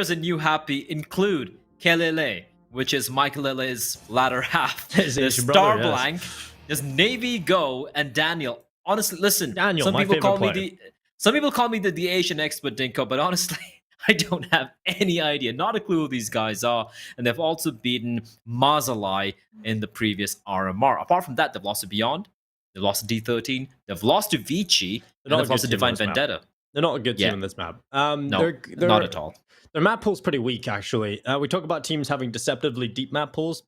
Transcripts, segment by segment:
players in New Happy include Kelele, which is Michaelele's latter half. His There's Asian brother, Starblank, there's Navy Go, and Daniel. Honestly, listen, Daniel, some my people call favorite me the Asian expert, Dinko, but honestly, I don't have any idea, not a clue who these guys are. And they've also beaten Mazalai in the previous RMR. Apart from that, they've lost to Beyond, they've lost to D13, they've lost to ViCi, and they've lost to Divine Vendetta. They're not a good team in this map. No, not at all. Their map pool's pretty weak, actually. We talk about teams having deceptively deep map pools.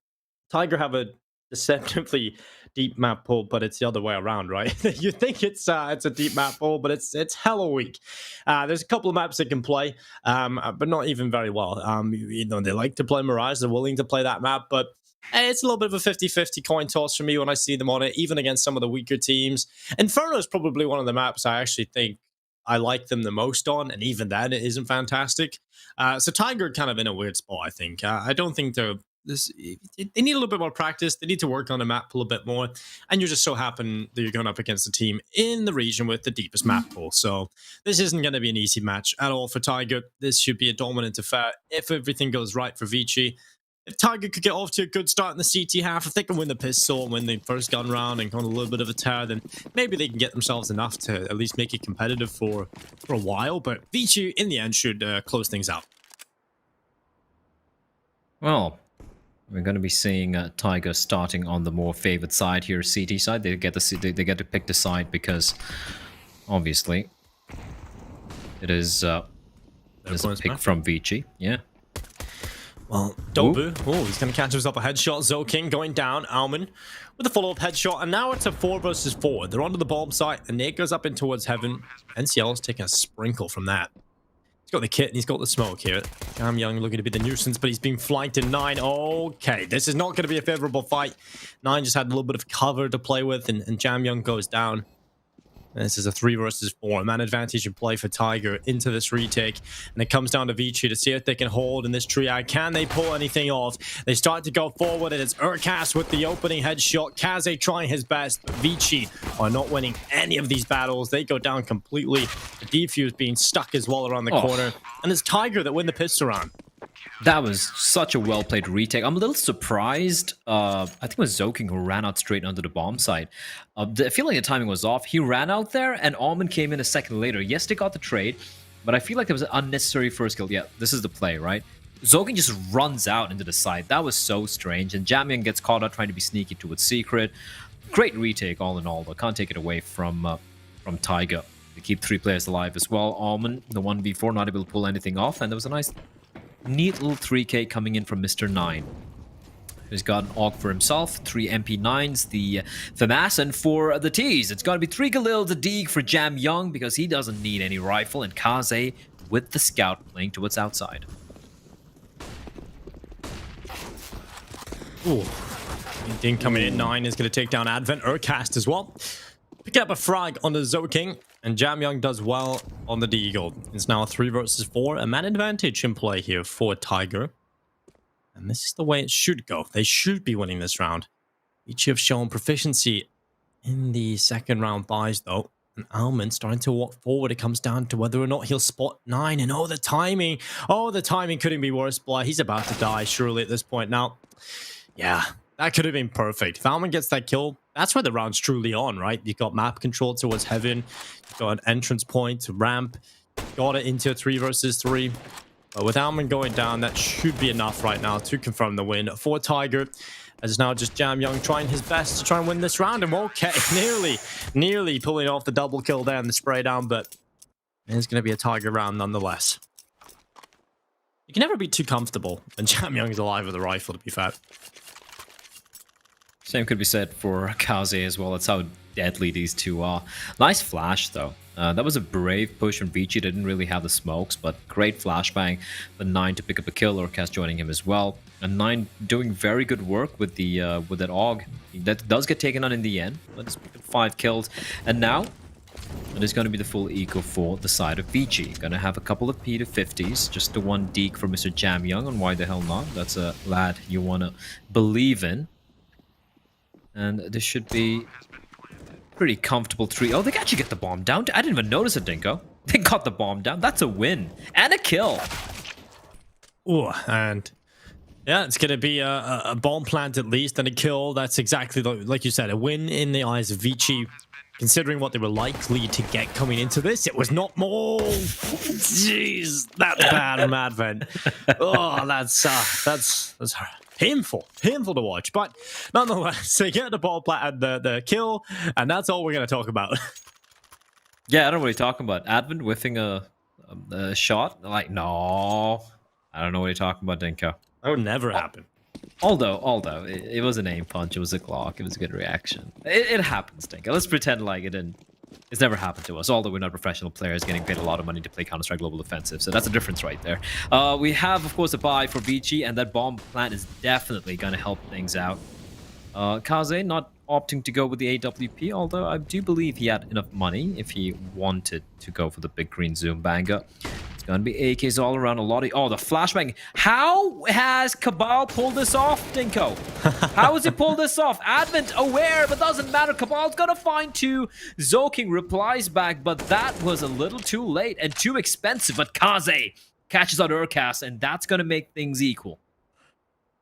Tiger have a deceptively deep map pool, but it's the other way around, right? You think it's a deep map pool, but it's hella weak. There's a couple of maps that can play, but not even very well. They like to play Mirage, they're willing to play that map, but it's a little bit of a 50-50 coin toss for me when I see them on it, even against some of the weaker teams. Inferno is probably one of the maps I actually think I like them the most on, and even that it isn't fantastic. So Tiger kind of in a weird spot, I think. I don't think they need a little bit more practice. They need to work on the map pool a bit more. And you just so happen that you're going up against a team in the region with the deepest map pool. So this isn't going to be an easy match at all for Tiger. This should be a dominant affair if everything goes right for ViCi. If Tiger could get off to a good start in the CT half, if they can win the pistol and win the first gun round and go on a little bit of a tear, then maybe they can get themselves enough to at least make it competitive for a while. But ViCi, in the end, should close things out. Well, we're going to be seeing Tiger starting on the more favored side here, CT side. They get to pick the side because, obviously, it is a pick from ViCi. Yeah. Well, Dobu, he's going to catch himself a headshot. Zoking going down. Alman with a follow-up headshot. And now it's a 4 versus 4. They're onto the bomb site. And Nate goes up in towards heaven. NCL's taking a sprinkle from that. He's got the kit and he's got the smoke here. Jam Young looking to be the nuisance, but he's being flanked in 9. Okay, this is not going to be a favorable fight. 9 just had a little bit of cover to play with, and Jam Young goes down. And this is a 3 versus 4. Man advantage in play for Tiger into this retake. And it comes down to ViCi to see if they can hold in this triad. Can they pull anything off? They start to go forward, and it's Urcast with the opening headshot. Kaze trying his best, but ViCi are not winning any of these battles. They go down completely. The defuse being stuck as well around the corner. And it's Tiger that win the pistol round. That was such a well-played retake. I'm a little surprised. I think it was Zoking who ran out straight onto the bomb site. I feel like the timing was off. He ran out there, and Alman came in a second later. Yes, they got the trade, but I feel like there was an unnecessary first kill. Yeah, this is the play, right? Zoking just runs out into the site. That was so strange, and Jamian gets caught out trying to be sneaky towards Secret. Great retake, all in all, though. Can't take it away from Tiger. They keep 3 players alive as well. Alman, the 1v4, not able to pull anything off, and there was a nice neat little 3k coming in from Mr. 9. He's got an AUG for himself, 3 MP9s, the FAMAS, and for the T's, it's got to be 3 Galil, the Deeg for Jam Young because he doesn't need any rifle, and Kaze with the scout playing towards outside. Ooh. Ding coming in. 9 is going to take down Advent. Urcast as well. Pick up a frag on the Zoking, and Jam Young does well on the Deagle. It's now a 3 versus 4. A man advantage in play here for Tiger. And this is the way it should go. They should be winning this round. Each have shown proficiency in the second round buys, though. And Alman starting to walk forward. It comes down to whether or not he'll spot 9. And the timing. The timing couldn't be worse. Blah, he's about to die, surely, at this point. Now, yeah, that could have been perfect. If Alman gets that kill, that's where the round's truly on, right? You've got map control towards heaven. You've got an entrance point to ramp. Got it into a 3 versus 3. But with Alman going down, that should be enough right now to confirm the win for Tiger. As now just Jam Young trying his best to try and win this round. And okay, nearly pulling off the double kill there and the spray down. But it's going to be a Tiger round nonetheless. You can never be too comfortable when Jam Young's alive with a rifle, to be fair. Same could be said for Kaze as well. That's how deadly these two are. Nice flash, though. That was a brave push from ViCi. Didn't really have the smokes, but great flashbang. The 9 to pick up a kill. Urcast joining him as well. And 9 doing very good work with the with that AUG. That does get taken on in the end. Let's pick up 5 kills. And now, it is going to be the full eco for the side of ViCi. Going to have a couple of P250s. Just the 1 Deke for Mr. Jam Young. And why the hell not? That's a lad you want to believe in. And this should be pretty comfortable 3. Oh, they can actually get the bomb down. I didn't even notice it, Dinko. They got the bomb down. That's a win. And a kill. Ooh, and yeah, it's going to be a bomb plant at least and a kill. That's exactly like you said, a win in the eyes of ViCi. Considering what they were likely to get coming into this, it was not more. Jeez, that's bad from Advent. Oh, that's painful to watch. But nonetheless, they get the ball plant and the kill, and that's all we're going to talk about. Yeah, I don't know what you're talking about. Advent whiffing a shot? Like, no. I don't know what you're talking about, Dinko. That would never happen. Although it was an aim punch, it was a Glock, it was a good reaction. It happens, Dinko. Let's pretend like it didn't. It's never happened to us, although we're not professional players getting paid a lot of money to play Counter-Strike Global Offensive, so that's a difference right there. We have, of course, a buy for ViCi, and that bomb plant is definitely going to help things out. Kaze not opting to go with the AWP, although I do believe he had enough money if he wanted to go for the big green zoom banger. It's going to be AKs all around, a lot of... Oh, the flashbang. How has Cabal pulled this off, Dinko? How has he pulled this off? Advent aware, but doesn't matter. Cabal's going to find two. Zoking replies back, but that was a little too late and too expensive. But Kaze catches out Urcast, and that's going to make things equal.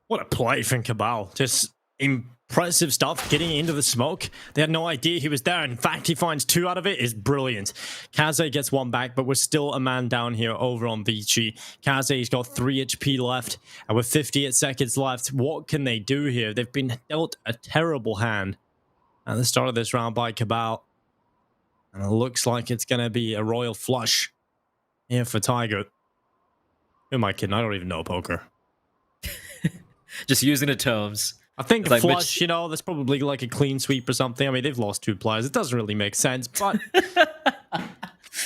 What a play from Cabal. Just impressive stuff, getting into the smoke. They had no idea he was there. In fact, he finds two out of it. Is brilliant. Kaze gets one back, but we're still a man down here over on ViCi. Kaze's got 3 HP left, and with 58 seconds left, what can they do here? They've been dealt a terrible hand at the start of this round by Cabal, and it looks like it's going to be a royal flush here for Tiger. Who am I kidding? I don't even know poker. Just using the terms. I think like flush, Mitch... you know, there's probably like a clean sweep or something. I mean, they've lost 2 players. It doesn't really make sense, but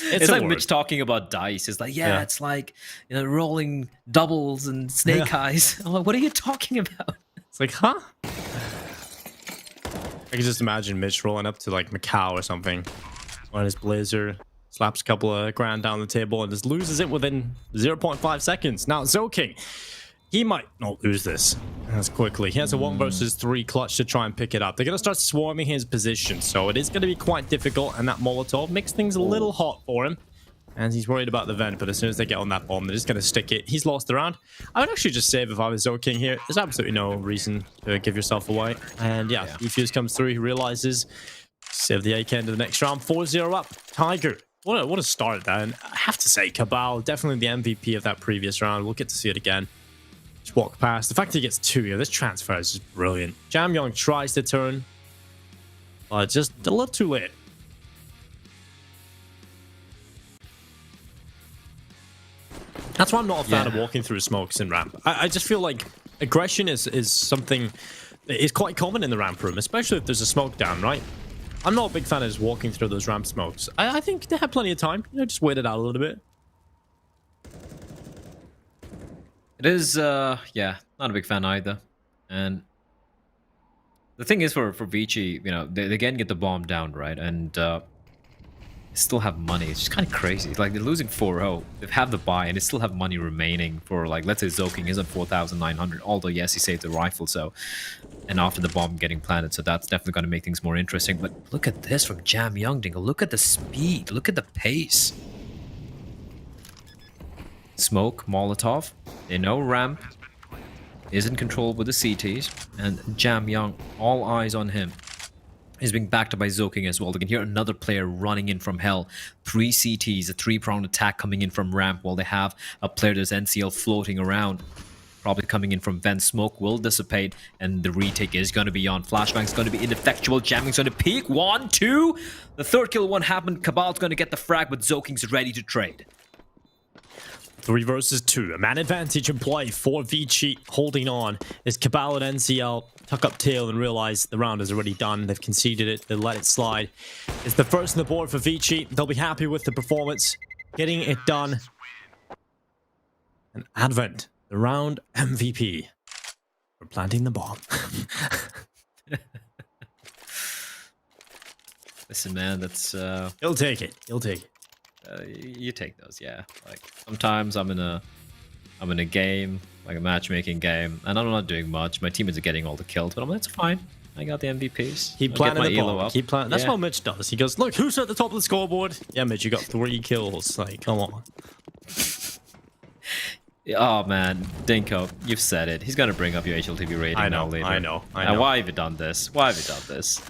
it's like Mitch talking about dice. It's like, yeah, it's like, you know, rolling doubles and snake eyes. I'm like, what are you talking about? It's like, huh? I can just imagine Mitch rolling up to like Macau or something on his Blazer, slaps a couple of grand down the table, and just loses it within 0.5 seconds. Now, Zoking, he might not lose this as quickly. He has a 1 versus 3 clutch to try and pick it up. They're going to start swarming his position, so it is going to be quite difficult, and that Molotov makes things a little hot for him. And he's worried about the vent, but as soon as they get on that bomb, they're just going to stick it. He's lost the round. I would actually just save if I was Zoking here. There's absolutely no reason to give yourself away. And yeah, Defuse comes through. He realizes, save the AK into the next round. 4-0 up. Tiger. What a start, that. And I have to say, Cabal, definitely the MVP of that previous round. We'll get to see it again. Walk past. The fact that he gets 2 here, this transfer is just brilliant. Jamyong tries to turn, but just a little too late. That's why I'm not a fan of walking through smokes in ramp. I just feel like aggression is something that is quite common in the ramp room, especially if there's a smoke down, right? I'm not a big fan of just walking through those ramp smokes. I think they have plenty of time. You know, just wait it out a little bit. It is, yeah, not a big fan either. And the thing is for ViCi, you know, they again get the bomb down, right? And they still have money. It's just kind of crazy. Like, they're losing 4-0. They have the buy, and they still have money remaining for, like, let's say Zoking is at 4,900. Although, yes, he saved the rifle, so... And after the bomb getting planted, so that's definitely going to make things more interesting. But look at this from Jamyong, Dingle. Look at the speed. Look at the pace. Smoke, Molotov. They know ramp is in control with the CTs, and Jamyong, all eyes on him. He's being backed up by Zoking as well. They can hear another player running in from hell. 3 CTs, a 3-pronged attack coming in from ramp, while they have a player that's NCL floating around. Probably coming in from vent. Smoke will dissipate, and the retake is going to be on. Flashbang's going to be ineffectual. Jamming's going to peak. 1, 2. The third kill won't happen. Cabal's going to get the frag, but Zoking's ready to trade. 3 versus 2. A man advantage in play for ViCi holding on. As Cabal and NCL tuck up tail and realize the round is already done. They've conceded it. They let it slide. It's the first on the board for ViCi. They'll be happy with the performance. Getting it done. And Advent, the round MVP, for planting the bomb. Listen, man, that's... He'll take it. He'll take it. You take those, yeah. Like, sometimes I'm in a game, like a matchmaking game, and I'm not doing much. My teammates are getting all the kills, but I'm like, it's fine. I got the MVPs. He planted the bomb. He planted. That's what Mitch does. He goes, look, who's at the top of the scoreboard? Yeah, Mitch, you got 3 kills. Like, come on. Oh man, Dinko, you've said it. He's gonna bring up your HLTV rating I now know, later. I know. And why have you done this? Why have you done this?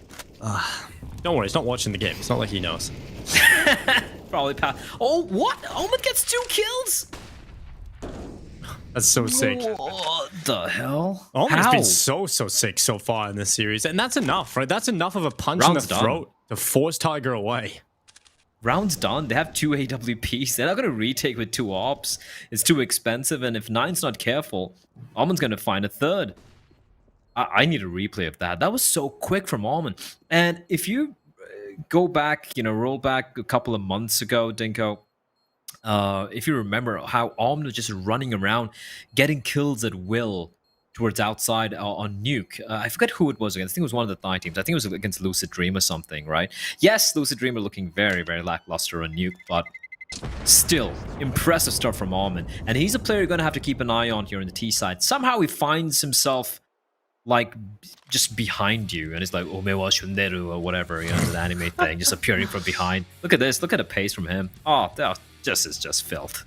Don't worry, he's not watching the game. It's not like he knows. Probably Oh, what? Omen gets 2 kills? That's so sick. What the hell? Omen's How? been so sick so far in this series. And that's enough, right? That's enough of a punch Round's in the done. throat to force Tiger away. Round's done. They have 2 AWPs. They're not going to retake with 2 ops. It's too expensive. And if Nine's not careful, Omen's going to find a third. I need a replay of that. That was so quick from Omen. And if you go back, roll back a couple of months ago, Dinko, if you remember how Omen was just running around, getting kills at will towards outside on Nuke. I forget who it was against. I think it was one of the Thai teams. I think it was against Lucid Dream or something, right? Yes, Lucid Dream are looking very, very lackluster on Nuke, but still, impressive stuff from Omen. And he's a player you're going to have to keep an eye on here in the T side. Somehow he finds himself like just behind you, and it's like Omewa Shunderu or whatever, the anime thing, just appearing from behind. Look at this. Look at the pace from him. Oh, that is just filth.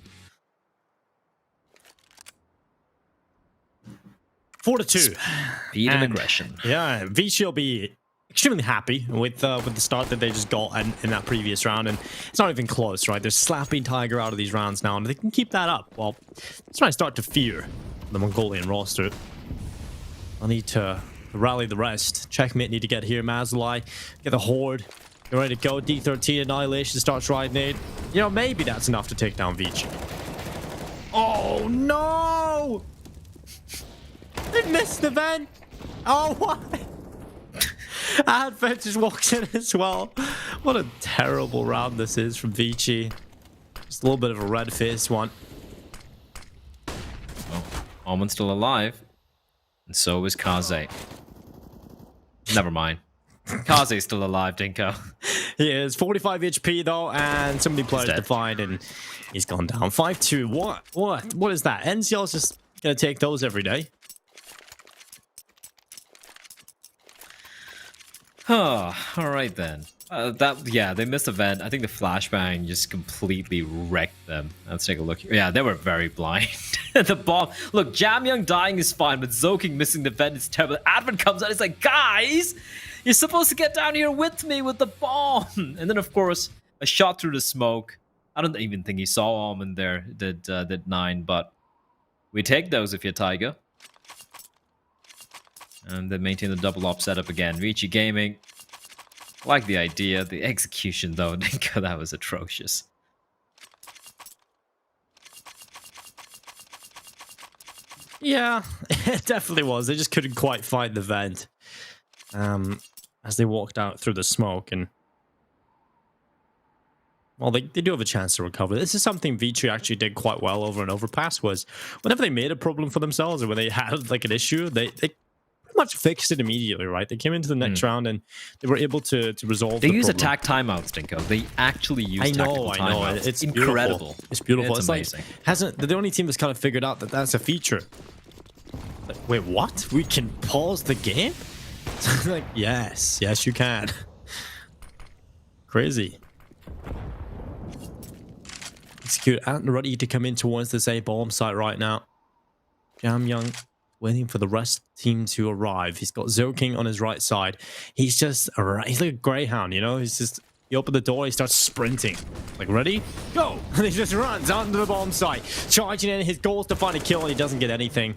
4-2. Speed and aggression. Yeah, ViCi will be extremely happy with the start that they just got in that previous round, and it's not even close, right? They're slapping Tiger out of these rounds now, and if they can keep that up, well, that's when I start to fear the Mongolian roster. I'll need to rally the rest. Checkmate need to get here. Mazalai, get the Horde. Get ready to go. D13 Annihilation starts riding in. Maybe that's enough to take down ViCi. Oh, no! They missed the vent. Oh, why? Advent just walks in as well. What a terrible round this is from ViCi. Just a little bit of a red-faced one. Well, Omen's still alive. And so is Kaze. Never mind. Kaze's still alive, Dinko. He is 45 HP though, and so many players to find, and he's gone down 5-2. What is that? NCL's just gonna take those every day. All right then. They missed the vent. I think the flashbang just completely wrecked them. Let's take a look. Yeah, they were very blind. The bomb. Look, Jamyoung dying is fine, but Zoking missing the vent is terrible. Advent comes out. It's like, guys, you're supposed to get down here with me with the bomb. And then, of course, a shot through the smoke. I don't even think he saw Omen there. Did 9, but we take those if you're Tiger. And they maintain the double op setup again. ViCi Gaming. Like the idea. The execution, though, that was atrocious. Yeah, it definitely was. They just couldn't quite find the vent as they walked out through the smoke. And well, they do have a chance to recover. This is something ViCi actually did quite well over and overpass, was whenever they made a problem for themselves or when they had like an issue, they pretty much fixed it immediately, right? They came into the next round and they were able to resolve the problem. They use attack timeouts, Dinko. They actually use tactical timeouts. I know. It's incredible. Beautiful. It's beautiful. It's amazing. Like, they're the only team that's kind of figured out that that's a feature. Like, wait, what? We can pause the game? Like, yes, you can. Crazy. Execute and ready to come in towards this A bomb site right now. Jamyoung waiting for the rest of the team to arrive. He's got Zoking on his right side. He's just he's like a greyhound, He's just, you open the door, he starts sprinting. Like, ready? Go! And he just runs onto the bomb site, charging in. His goal is to find a kill, and he doesn't get anything.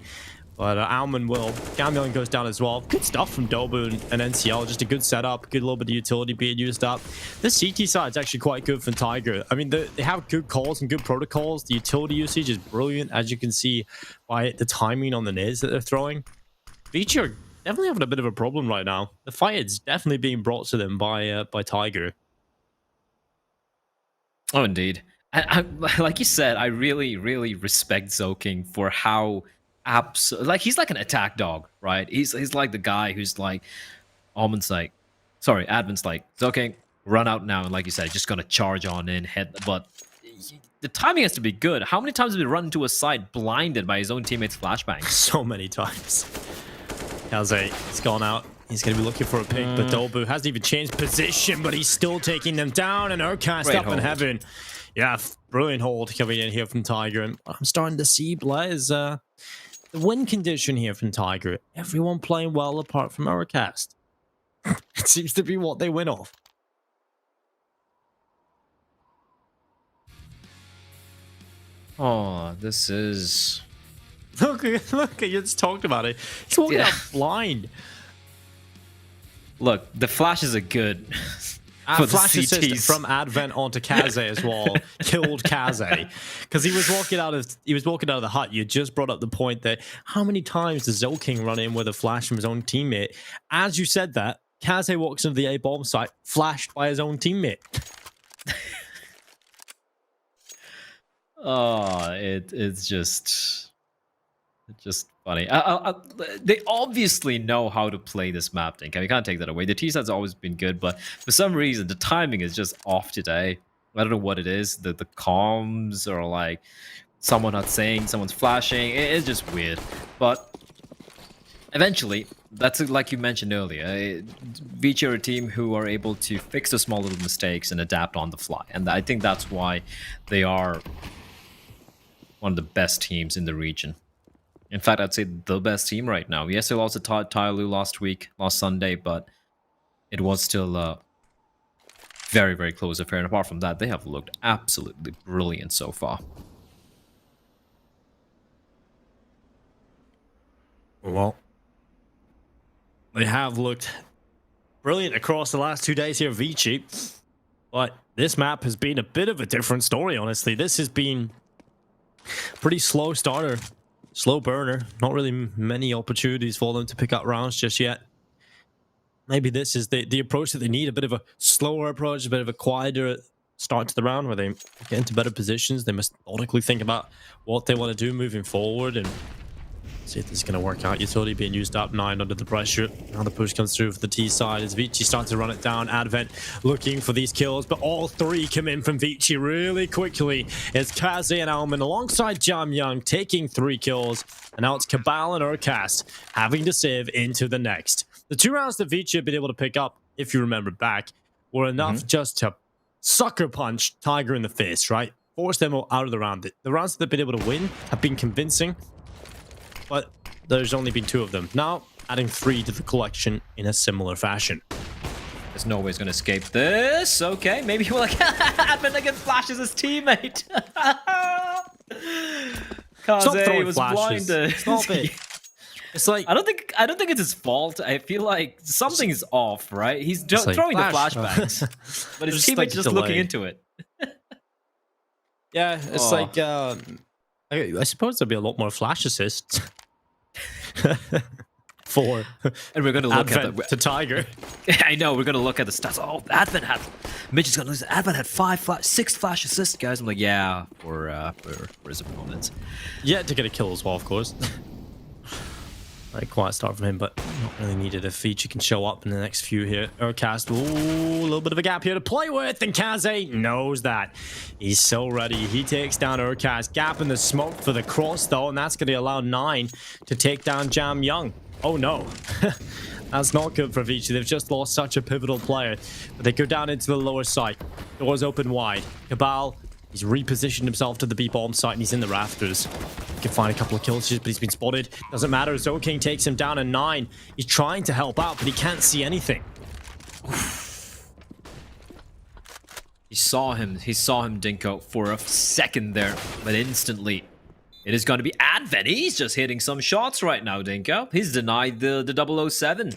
But Alman will. Gamillion goes down as well. Good stuff from Dobu and NCL. Just a good setup. Good little bit of utility being used up. This CT side is actually quite good for Tiger. I mean, they have good calls and good protocols. The utility usage is brilliant, as you can see by the timing on the nades that they're throwing. ViCi are definitely having a bit of a problem right now. The fight is definitely being brought to them by Tiger. Oh, indeed. I, like you said, I really, really respect Zoking for how... Like, he's like an attack dog, right? He's like the guy who's like, Advent's like, Zoking, run out now, and like you said, just gonna charge on in, but the timing has to be good. How many times have we run into a side blinded by his own teammates' flashbang? So many times. Kaze, he's gone out. He's going to be looking for a pick, but Dobu hasn't even changed position, but he's still taking them down, and Urkast up in heaven. Yeah, brilliant hold coming in here from Tiger. And I'm starting to see, Blaze, the win condition here from Tiger. Everyone playing well apart from Overcast. It seems to be what they win off. Oh, this is... Look, you just talked about it. He's walking out blind. Look, the flashes are good. For Flash the assist CTs. from Advent onto Kaze as well. Killed Kaze because he was walking out of the hut. You just brought up the point that how many times does Zolking run in with a flash from his own teammate? As you said that, Kaze walks into the A bomb site, flashed by his own teammate. Oh, it's just funny. They obviously know how to play this map, Dink. We can't take that away. The T-side's always been good, but for some reason, the timing is just off today. I don't know what it is. The comms or like someone not saying, someone's flashing. It's just weird. But eventually, that's like you mentioned earlier. ViCi are a team who are able to fix the small little mistakes and adapt on the fly. And I think that's why they are one of the best teams in the region. In fact, I'd say the best team right now. Yes, they lost to Tyloo last Sunday, but it was still a very, very close affair. And apart from that, they have looked absolutely brilliant so far. Well, they have looked brilliant across the last 2 days here, ViCi. But this map has been a bit of a different story, honestly. This has been pretty slow starter. Slow burner. Not really many opportunities for them to pick up rounds just yet. Maybe this is the approach that they need. A bit of a slower approach, a bit of a quieter start to the round where they get into better positions. They methodically think about what they want to do moving forward and see if this is going to work out. Utility being used up, 9 under the pressure. Now the push comes through for the T side as ViCi starts to run it down. Advent looking for these kills, but all 3 come in from ViCi really quickly. It's Kaze and Alman alongside Jamyoung taking 3 kills. And now it's Cabal and Urcast having to save into the next. The 2 rounds that ViCi have been able to pick up, if you remember back, were enough just to sucker punch Tiger in the face, right? Force them out of the round. The rounds that they've been able to win have been convincing, but there's only been 2 of them. Now, adding 3 to the collection in a similar fashion. There's no way he's going to escape this. Okay, maybe he'll like Advent again flashes his teammate. Kaze was blinded. Stop it. It's like I don't think it's his fault. I feel like something's off, right? He's throwing the flashbacks, but his teammate's just looking into it. Yeah, it's like I suppose there'll be a lot more flash assists for and we're going to look Advent at to Tiger. I know we're going to look at the stats. Oh, Advent had Mitch is going to lose. Advent had 6 flash assists, guys. I'm like, yeah, for his opponents. Yeah, to get a kill as well, of course. Very quiet start from him, but not really needed if ViCi can show up in the next few here. Urcast, ooh, a little bit of a gap here to play with, and Kaze knows that. He's so ready. He takes down Urcast. Gap in the smoke for the cross, though, and that's going to allow 9 to take down Jamyoung. Oh, no. That's not good for ViCi. They've just lost such a pivotal player. But they go down into the lower site. Doors open wide. Cabal, he's repositioned himself to the B-bomb site, and he's in the rafters. He can find a couple of kills, but he's been spotted. Doesn't matter. Zolking takes him down at 9. He's trying to help out, but he can't see anything. He saw him, Dinko, for a second there, but instantly it is going to be Advent. He's just hitting some shots right now, Dinko. He's denied the 007.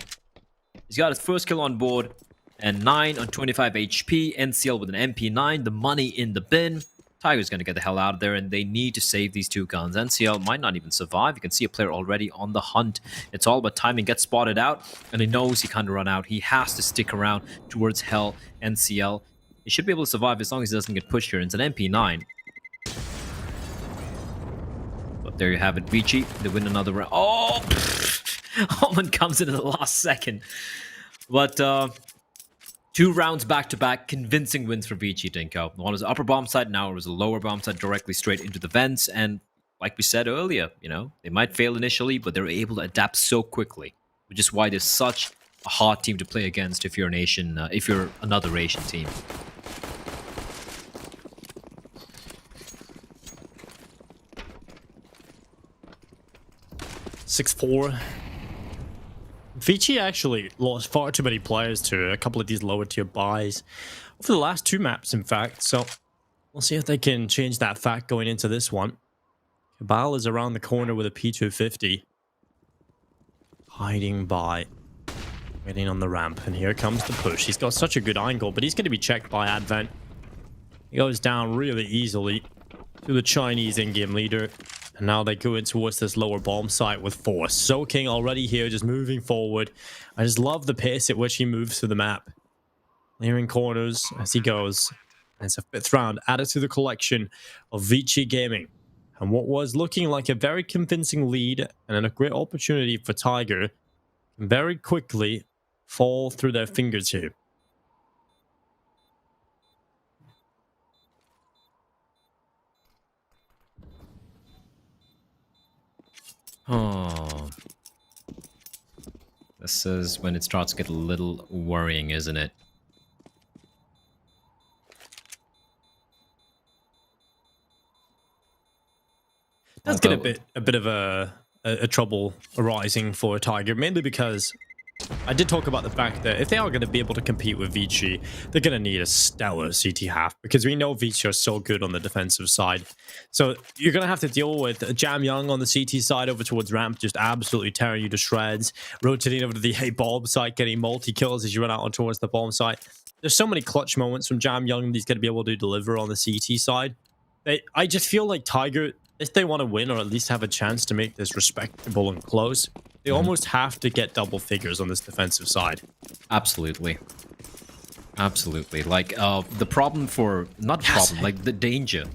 He's got his first kill on board, and 9 on 25 HP. NCL with an MP9, the money in the bin. Tiger's going to get the hell out of there, and they need to save these 2 guns. NCL might not even survive. You can see a player already on the hunt. It's all about timing. Gets spotted out, and he knows he can't run out. He has to stick around towards hell. NCL, he should be able to survive as long as he doesn't get pushed here. It's an MP9. But there you have it. ViCi, they win another round. Oh! Omen comes in the last second. But 2 rounds back-to-back, convincing wins for ViCi, Dinko. One was the upper bomb side, now it was a lower bomb side directly straight into the vents. And like we said earlier, you know, they might fail initially, but they're able to adapt so quickly, which is why they're such a hard team to play against if you're if you're another Asian team. 6-4. ViCi actually lost far too many players to a couple of these lower tier buys over the last 2 maps, in fact. So we'll see if they can change that fact going into this one. Cabal is around the corner with a P250. Hiding by. Waiting on the ramp. And here comes the push. He's got such a good angle, but he's going to be checked by Advent. He goes down really easily to the Chinese in-game leader. And now they go in towards this lower bomb site with force. Soaking already here, just moving forward. I just love the pace at which he moves through the map. Clearing corners as he goes. And it's a 5th round added to the collection of ViCi Gaming. And what was looking like a very convincing lead and a great opportunity for Tiger can very quickly fall through their fingers here. Oh. This is when it starts to get a little worrying, isn't it? Does get a bit of a trouble arising for Tiger, mainly because I did talk about the fact that if they are going to be able to compete with ViCi, they're going to need a stellar CT half, because we know ViCi are so good on the defensive side. So you're going to have to deal with Jam Young on the CT side over towards ramp, just absolutely tearing you to shreds, rotating over to the A bomb site, getting multi-kills as you run out on towards the bomb site. There's so many clutch moments from Jam Young that he's going to be able to deliver on the CT side. I just feel like Tiger, if they want to win or at least have a chance to make this respectable and close, they almost have to get double figures on this defensive side. Absolutely. Absolutely. Like, the problem for... Not problem, like the danger from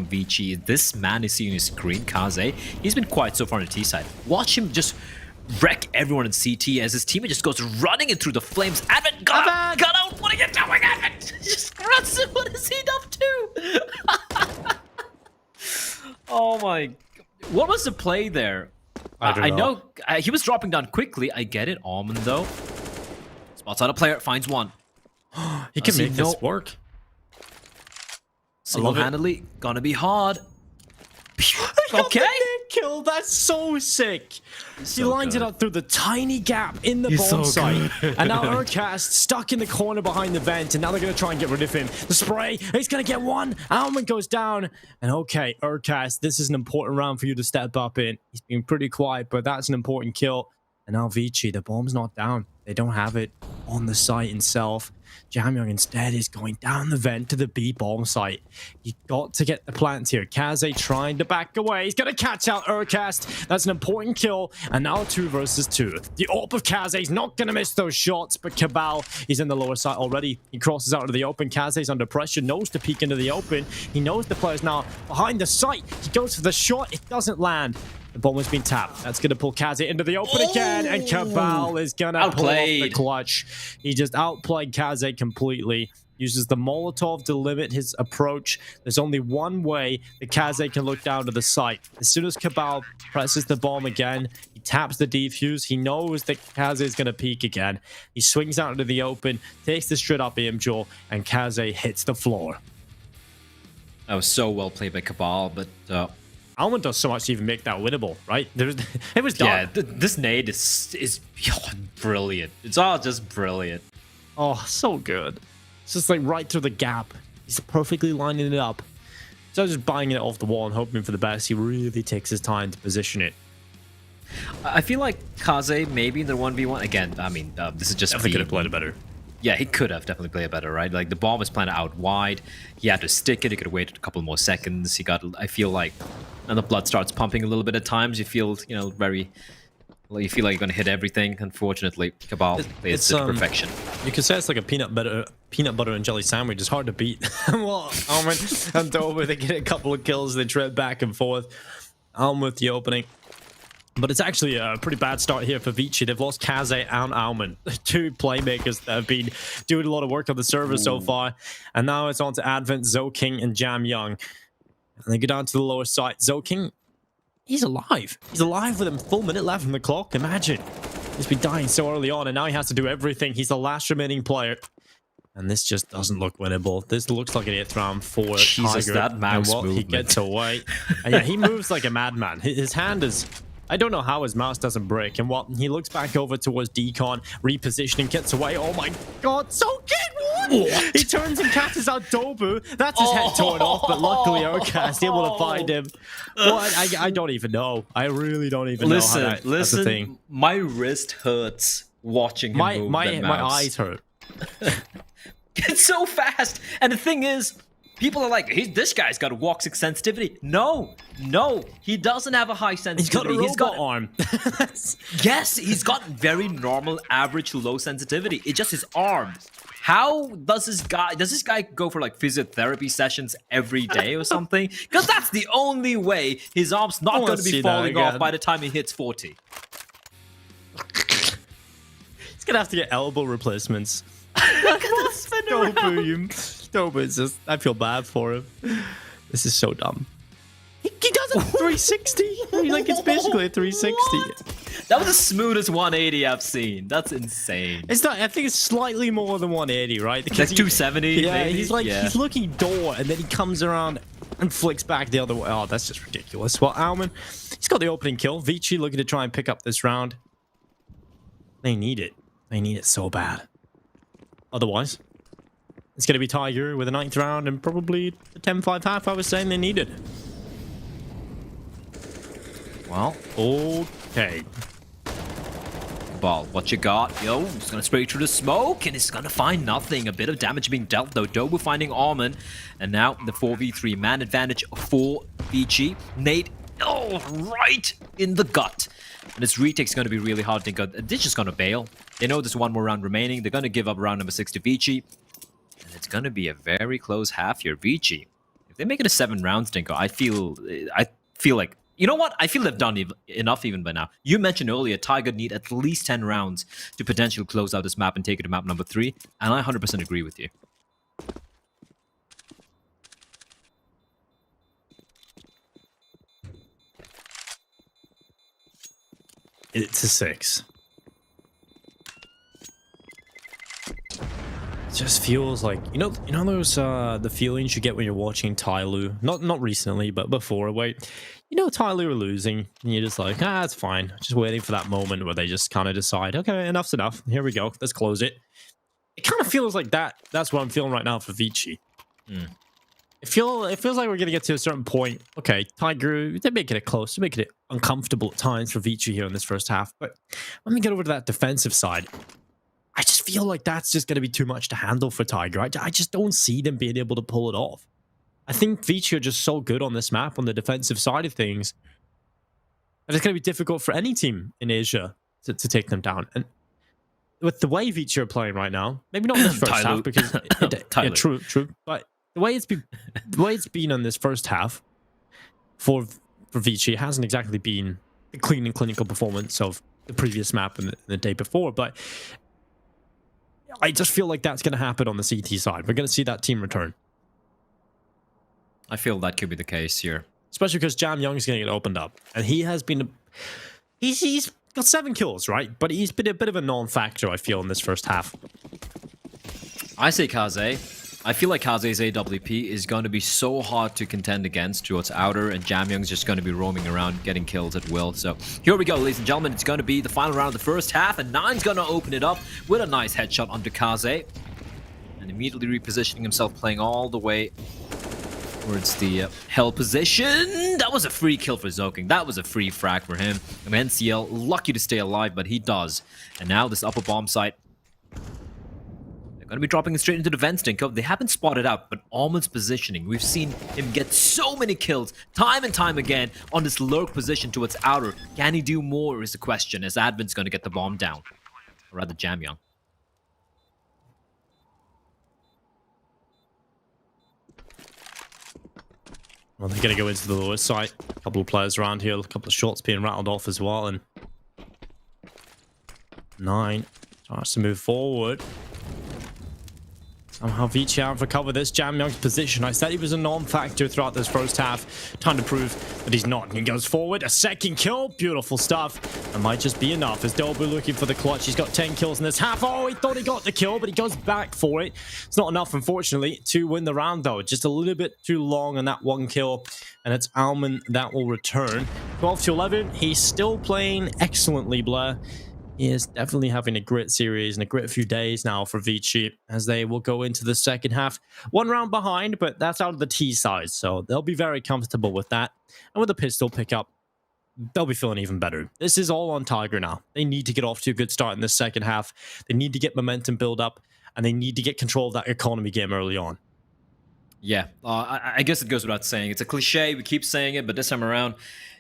ViCi. This man is seeing his screen, Kaze. He's been quiet so far on the T side. Watch him just wreck everyone in CT as his teammate just goes running in through the flames. Advent, got out! What are you doing, Advent? Just runs in. What is he up to? Oh my... What was the play there? I know he was dropping down quickly. I get it. Almond, though. Spots out a player. Finds one. He can make this work. Single-handedly. Gonna be hard. Okay. Kill. That's so sick. He lines it up through the tiny gap in the bomb site. And now Urcast stuck in the corner behind the vent. And now they're going to try and get rid of him. The spray. He's going to get one. Almond goes down. And okay, Urcast, this is an important round for you to step up in. He's been pretty quiet, but that's an important kill. And now ViCi, the bomb's not down. They don't have it on the site itself. Jamyoung instead is going down the vent to the B bomb site. You got to get the plants here. Kaze trying to back away. He's going to catch out Urcast. That's an important kill. And now 2 versus 2. The AWP of Kaze is not going to miss those shots, but Cabal, he's in the lower side already. He crosses out into the open. Kaze's under pressure, knows to peek into the open. He knows the player's now behind the site. He goes for the shot. It doesn't land. The bomb has been tapped. That's going to pull Kaze into the open again. And Cabal is going to pull off the clutch. He just outplayed Kaze completely. Uses the Molotov to limit his approach. There's only one way that Kaze can look down to the site. As soon as Cabal presses the bomb again, he taps the defuse. He knows that Kaze is going to peek again. He swings out into the open, takes the straight up aim jaw, and Kaze hits the floor. That was so well played by Cabal, but... Almond does so much to even make that winnable, right? It was done. Yeah, this nade is brilliant. It's all just brilliant. Oh, so good. It's just like right through the gap. He's perfectly lining it up. So just buying it off the wall and hoping for the best. He really takes his time to position it. I feel like Kaze maybe in the 1v1. Again, I mean, this is just... Definitely could have played it better. Yeah, he could have definitely played it better, right? Like, the bomb was planted out wide. He had to stick it. He could have waited a couple more seconds. He got, I feel like, and the blood starts pumping a little bit at times. You feel, you know, you feel like you're going to hit everything. Unfortunately, Cabal plays it to perfection. You could say it's like a peanut butter and jelly sandwich. It's hard to beat. Well, Almond and Dover, they get a couple of kills. They tread back and forth. Almond with the opening. But it's actually a pretty bad start here for ViCi. They've lost Kaze and Almond, 2 playmakers that have been doing a lot of work on the server so far. And now it's on to Advent, Zoking, and Jam Young. And they go down to the lower site. Zoking, he's alive. He's alive with a full minute left on the clock. Imagine. He's been dying so early on, and now he has to do everything. He's the last remaining player. And this just doesn't look winnable. This looks like an 8th round for Jesus, Tiger. that mouse movement. He gets away. And yeah, he moves like a madman. His hand is I don't know how his mouse doesn't break. And what he looks back over towards Decon, repositioning, gets away. Oh my god, so good! What? He turns and catches out Dobu. That's his head torn off, but luckily Outcast able to find him. What? I don't even know. I really don't even know how that's the thing. My wrist hurts watching him move that mouse. My eyes hurt. It's so fast. And the thing is, people are like, this guy's got a walk 6 sensitivity. No, he doesn't have a high sensitivity. He's got a robot arm. Yes, he's got very normal, average, low sensitivity. It's just his arm. How does this guy go for like physiotherapy sessions every day or something? Because that's the only way his arm's not going to be falling off by the time he hits 40. He's going to have to get elbow replacements. Dobu is just, I feel bad for him. This is so dumb. He does a 360. Like, it's basically a 360. What? That was the smoothest 180 I've seen. That's insane. It's not. I think it's slightly more than 180, right? Because like 270. Yeah, maybe? He's looking door, and then he comes around and flicks back the other way. Oh, that's just ridiculous. Well, Alman, he's got the opening kill. ViCi looking to try and pick up this round. They need it. They need it so bad. Otherwise, it's going to be Tiger with a 9th round and probably the 10-5 half I was saying they needed. Well, okay. Ball, what you got? Yo, he's gonna spray through the smoke, and he's gonna find nothing. A bit of damage being dealt, though. Dobu finding Armin, and now the 4v3 man advantage for ViCi. Nate, right in the gut. And this retake's gonna be really hard to think of. They're just gonna bail. They know there's one more round remaining. They're gonna give up round number 6 to ViCi. And it's gonna be a very close half here. ViCi, if they make it a 7 rounds, Dinko, I feel like, you know what? I feel they've done enough even by now. You mentioned earlier, Tiger need at least 10 rounds to potentially close out this map and take it to map number 3. And I 100% agree with you. It's a 6. It just feels like, you know those the feelings you get when you're watching Tyloo, not recently, but before. Wait, Tyloo are losing, and you're just like, it's fine. Just waiting for that moment where they just kind of decide, okay, enough's enough. Here we go. Let's close it. It kind of feels like that. That's what I'm feeling right now for ViCi. It feels like we're gonna get to a certain point. Okay, Tiger, they're making it close, they're making it uncomfortable at times for ViCi here in this first half. But let me get over to that defensive side. I just feel like that's just going to be too much to handle for Tiger. I just don't see them being able to pull it off. I think ViCi are just so good on this map on the defensive side of things. And it's going to be difficult for any team in Asia to take them down. And with the way ViCi are playing right now, maybe not in this first half because yeah, true. But the way it's been on this first half for ViCi hasn't exactly been the clean and clinical performance of the previous map and the day before. But I just feel like that's going to happen on the CT side. We're going to see that team return. I feel that could be the case here. Especially because Jam Young is going to get opened up. And he has been... He's got 7 kills, right? But he's been a bit of a non-factor, I feel, in this first half. I say Kaze. I feel like Kaze's AWP is going to be so hard to contend against towards outer, and Jam Young's just going to be roaming around, getting kills at will. So here we go, ladies and gentlemen. It's going to be the final round of the first half, and Nine's going to open it up with a nice headshot onto Kaze. And immediately repositioning himself, playing all the way towards the hell position. That was a free kill for Zoking. That was a free frag for him. And NCL, lucky to stay alive, but he does. And now this upper bomb site, going to be dropping it straight into the vent, Stinko. They haven't spotted out, but Almond's positioning, we've seen him get so many kills time and time again on this lurk position towards outer. Can he do more is the question, as Advin's going to get the bomb down. Or rather, Jam Young. Well, they're going to go into the lower site. A couple of players around here, a couple of shots being rattled off as well. And 9 tries to move forward. Somehow ViCi out for cover this. Jamyoung's position. I said he was a non-factor throughout this first half. Time to prove that he's not. And he goes forward. A second kill. Beautiful stuff. That might just be enough. As Dolbu looking for the clutch. He's got 10 kills in this half. Oh, he thought he got the kill, but he goes back for it. It's not enough, unfortunately, to win the round, though. Just a little bit too long on that one kill. And it's Alman that will return. 12 to 11. He's still playing excellently, Blair. He is definitely having a great series and a great few days now for ViCi as they will go into the second half. One round behind, but that's out of the T side, so they'll be very comfortable with that. And with the pistol pickup, they'll be feeling even better. This is all on Tiger now. They need to get off to a good start in the second half. They need to get momentum build up, and they need to get control of that economy game early on. Yeah, I guess it goes without saying. It's a cliche, we keep saying it, but this time around,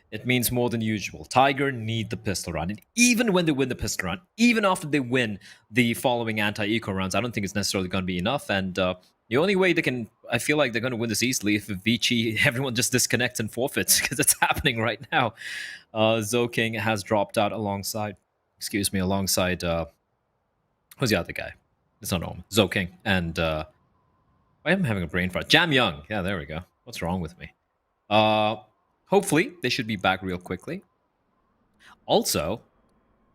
it means more than usual. Tiger need the pistol round. And even when they win the pistol round, even after they win the following anti-eco rounds, I don't think it's necessarily going to be enough. And the only way they can, I feel like they're going to win this easily if ViCi, everyone just disconnects and forfeits, because it's happening right now. Zoking has dropped out alongside, who's the other guy? It's not Norman. Zoking. And I am having a brain fart. Jamyoung. Yeah, there we go. What's wrong with me? Hopefully, they should be back real quickly. Also,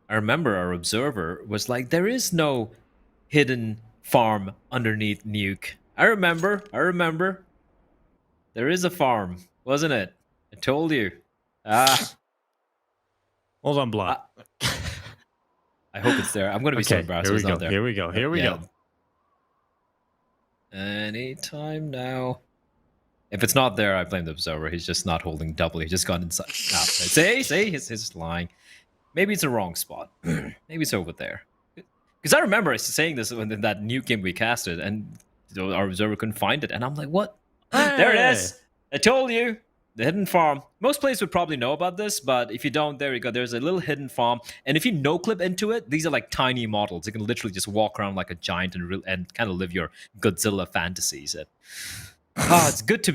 I remember our observer was like, there is no hidden farm underneath Nuke. I remember. There is a farm, wasn't it? I told you. Hold on, Blood. I hope it's there. I'm going to be so embarrassed if it's not there. Here we go. Anytime now. If it's not there, I blame the observer. He's just not holding double. He just got inside. See? He's just lying. Maybe it's a wrong spot. Maybe it's over there. Because I remember saying this in that new game we casted, and our observer couldn't find it. And I'm like, what? Hey. There it is. I told you. The hidden farm. Most players would probably know about this, but if you don't, there you go. There's a little hidden farm. And if you no-clip into it, these are like tiny models. You can literally just walk around like a giant and kind of live your Godzilla fantasies. It's good to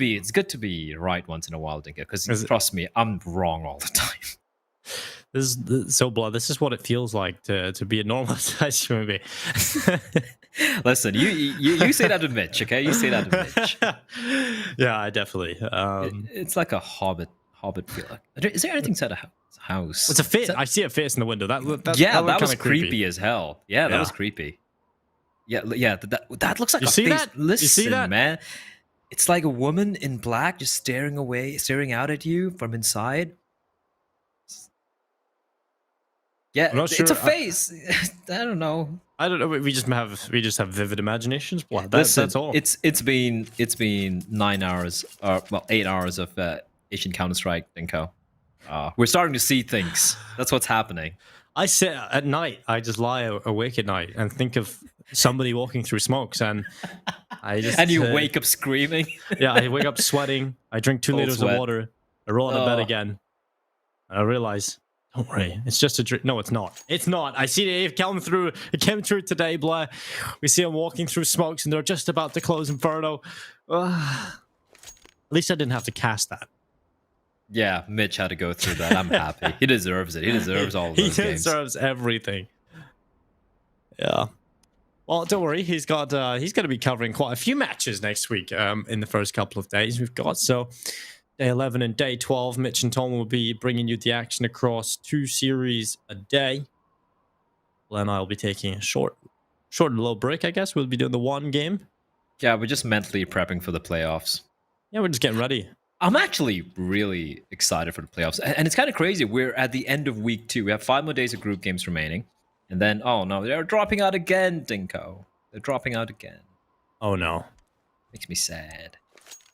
be right once in a while, Dinka, because trust me, I'm wrong all the time. So, Blood, this is what it feels like to be a normal sized human being. Listen, you say that to Mitch, okay? You say that to Mitch. Yeah, I definitely. It's like a hobbit feel. Is there anything inside a house? It's a face. I see a face in the window. That was creepy as hell. Yeah, that was creepy. Yeah. That looks like you a see face. That? Listen, you see that? Man. It's like a woman in black just staring out at you from inside. Yeah, I'm not sure. It's a face. I don't know. We just have vivid imaginations. Listen, that's all. It's been 9 hours, 8 hours of Asian Counter-Strike, Dinko. We're starting to see things. That's what's happening. I sit at night. I just lie awake at night and think of somebody walking through smokes, and I just and you wake up screaming. Yeah, I wake up sweating. I drink 2 liters of water. I roll out of bed again, and I realize, don't worry, it's just a drink. No, it's not. It's not. I see it came through. It came through today, Blair. We see them walking through smokes, and they're just about to close Inferno. At least I didn't have to cast that. Yeah, Mitch had to go through that. I'm happy. He deserves it. He deserves all of those games. He deserves everything. Yeah. Well, don't worry. He's going to be covering quite a few matches next week. In the first couple of days we've got. So day 11 and day 12, Mitch and Tom will be bringing you the action across 2 series a day. Len and I will be taking a short little break. I guess we'll be doing the 1 game. Yeah, we're just mentally prepping for the playoffs. Yeah, we're just getting ready. I'm actually really excited for the playoffs. And it's kind of crazy. We're at the end of week 2. We have 5 more days of group games remaining. And then, oh no, they're dropping out again, Dinko. They're dropping out again. Oh no. Makes me sad.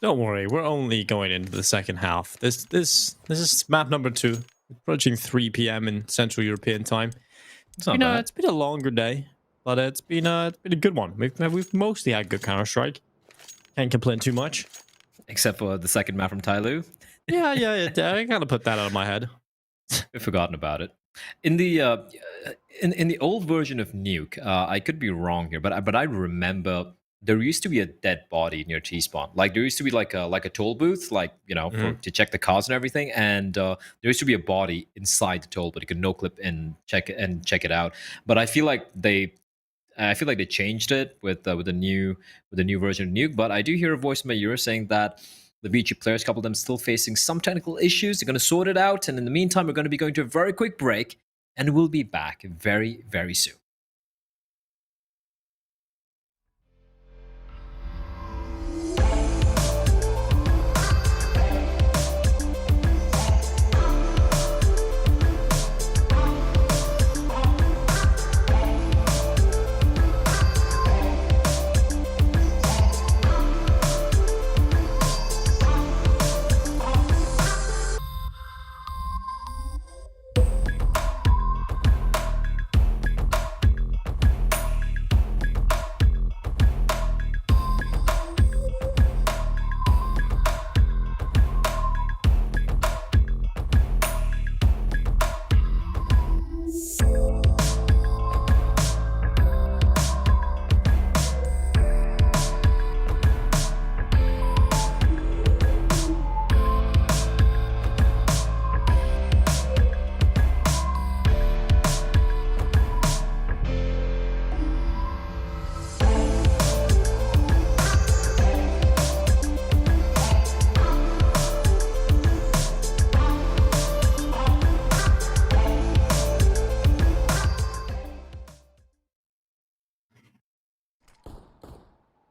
Don't worry, we're only going into the second half. This is map number 2. Approaching 3 p.m. in Central European time. It's not bad. It's been a longer day, but it's been a good one. We've mostly had good Counter-Strike. Can't complain too much. Except for the second map from Tyloo. Yeah, I gotta put that out of my head. We've forgotten about it. In the in the old version of Nuke, I could be wrong here, but I remember there used to be a dead body near T-spawn. Like there used to be like a toll booth, like to check the cars and everything. And there used to be a body inside the toll, but you could no clip and check it out. But I feel like I feel like they changed it with the new version of Nuke. But I do hear a voice from Mayura saying that the VG players, a couple of them, still facing some technical issues. They're going to sort it out, and in the meantime, we're going to be going to a very quick break, and we'll be back very, very soon.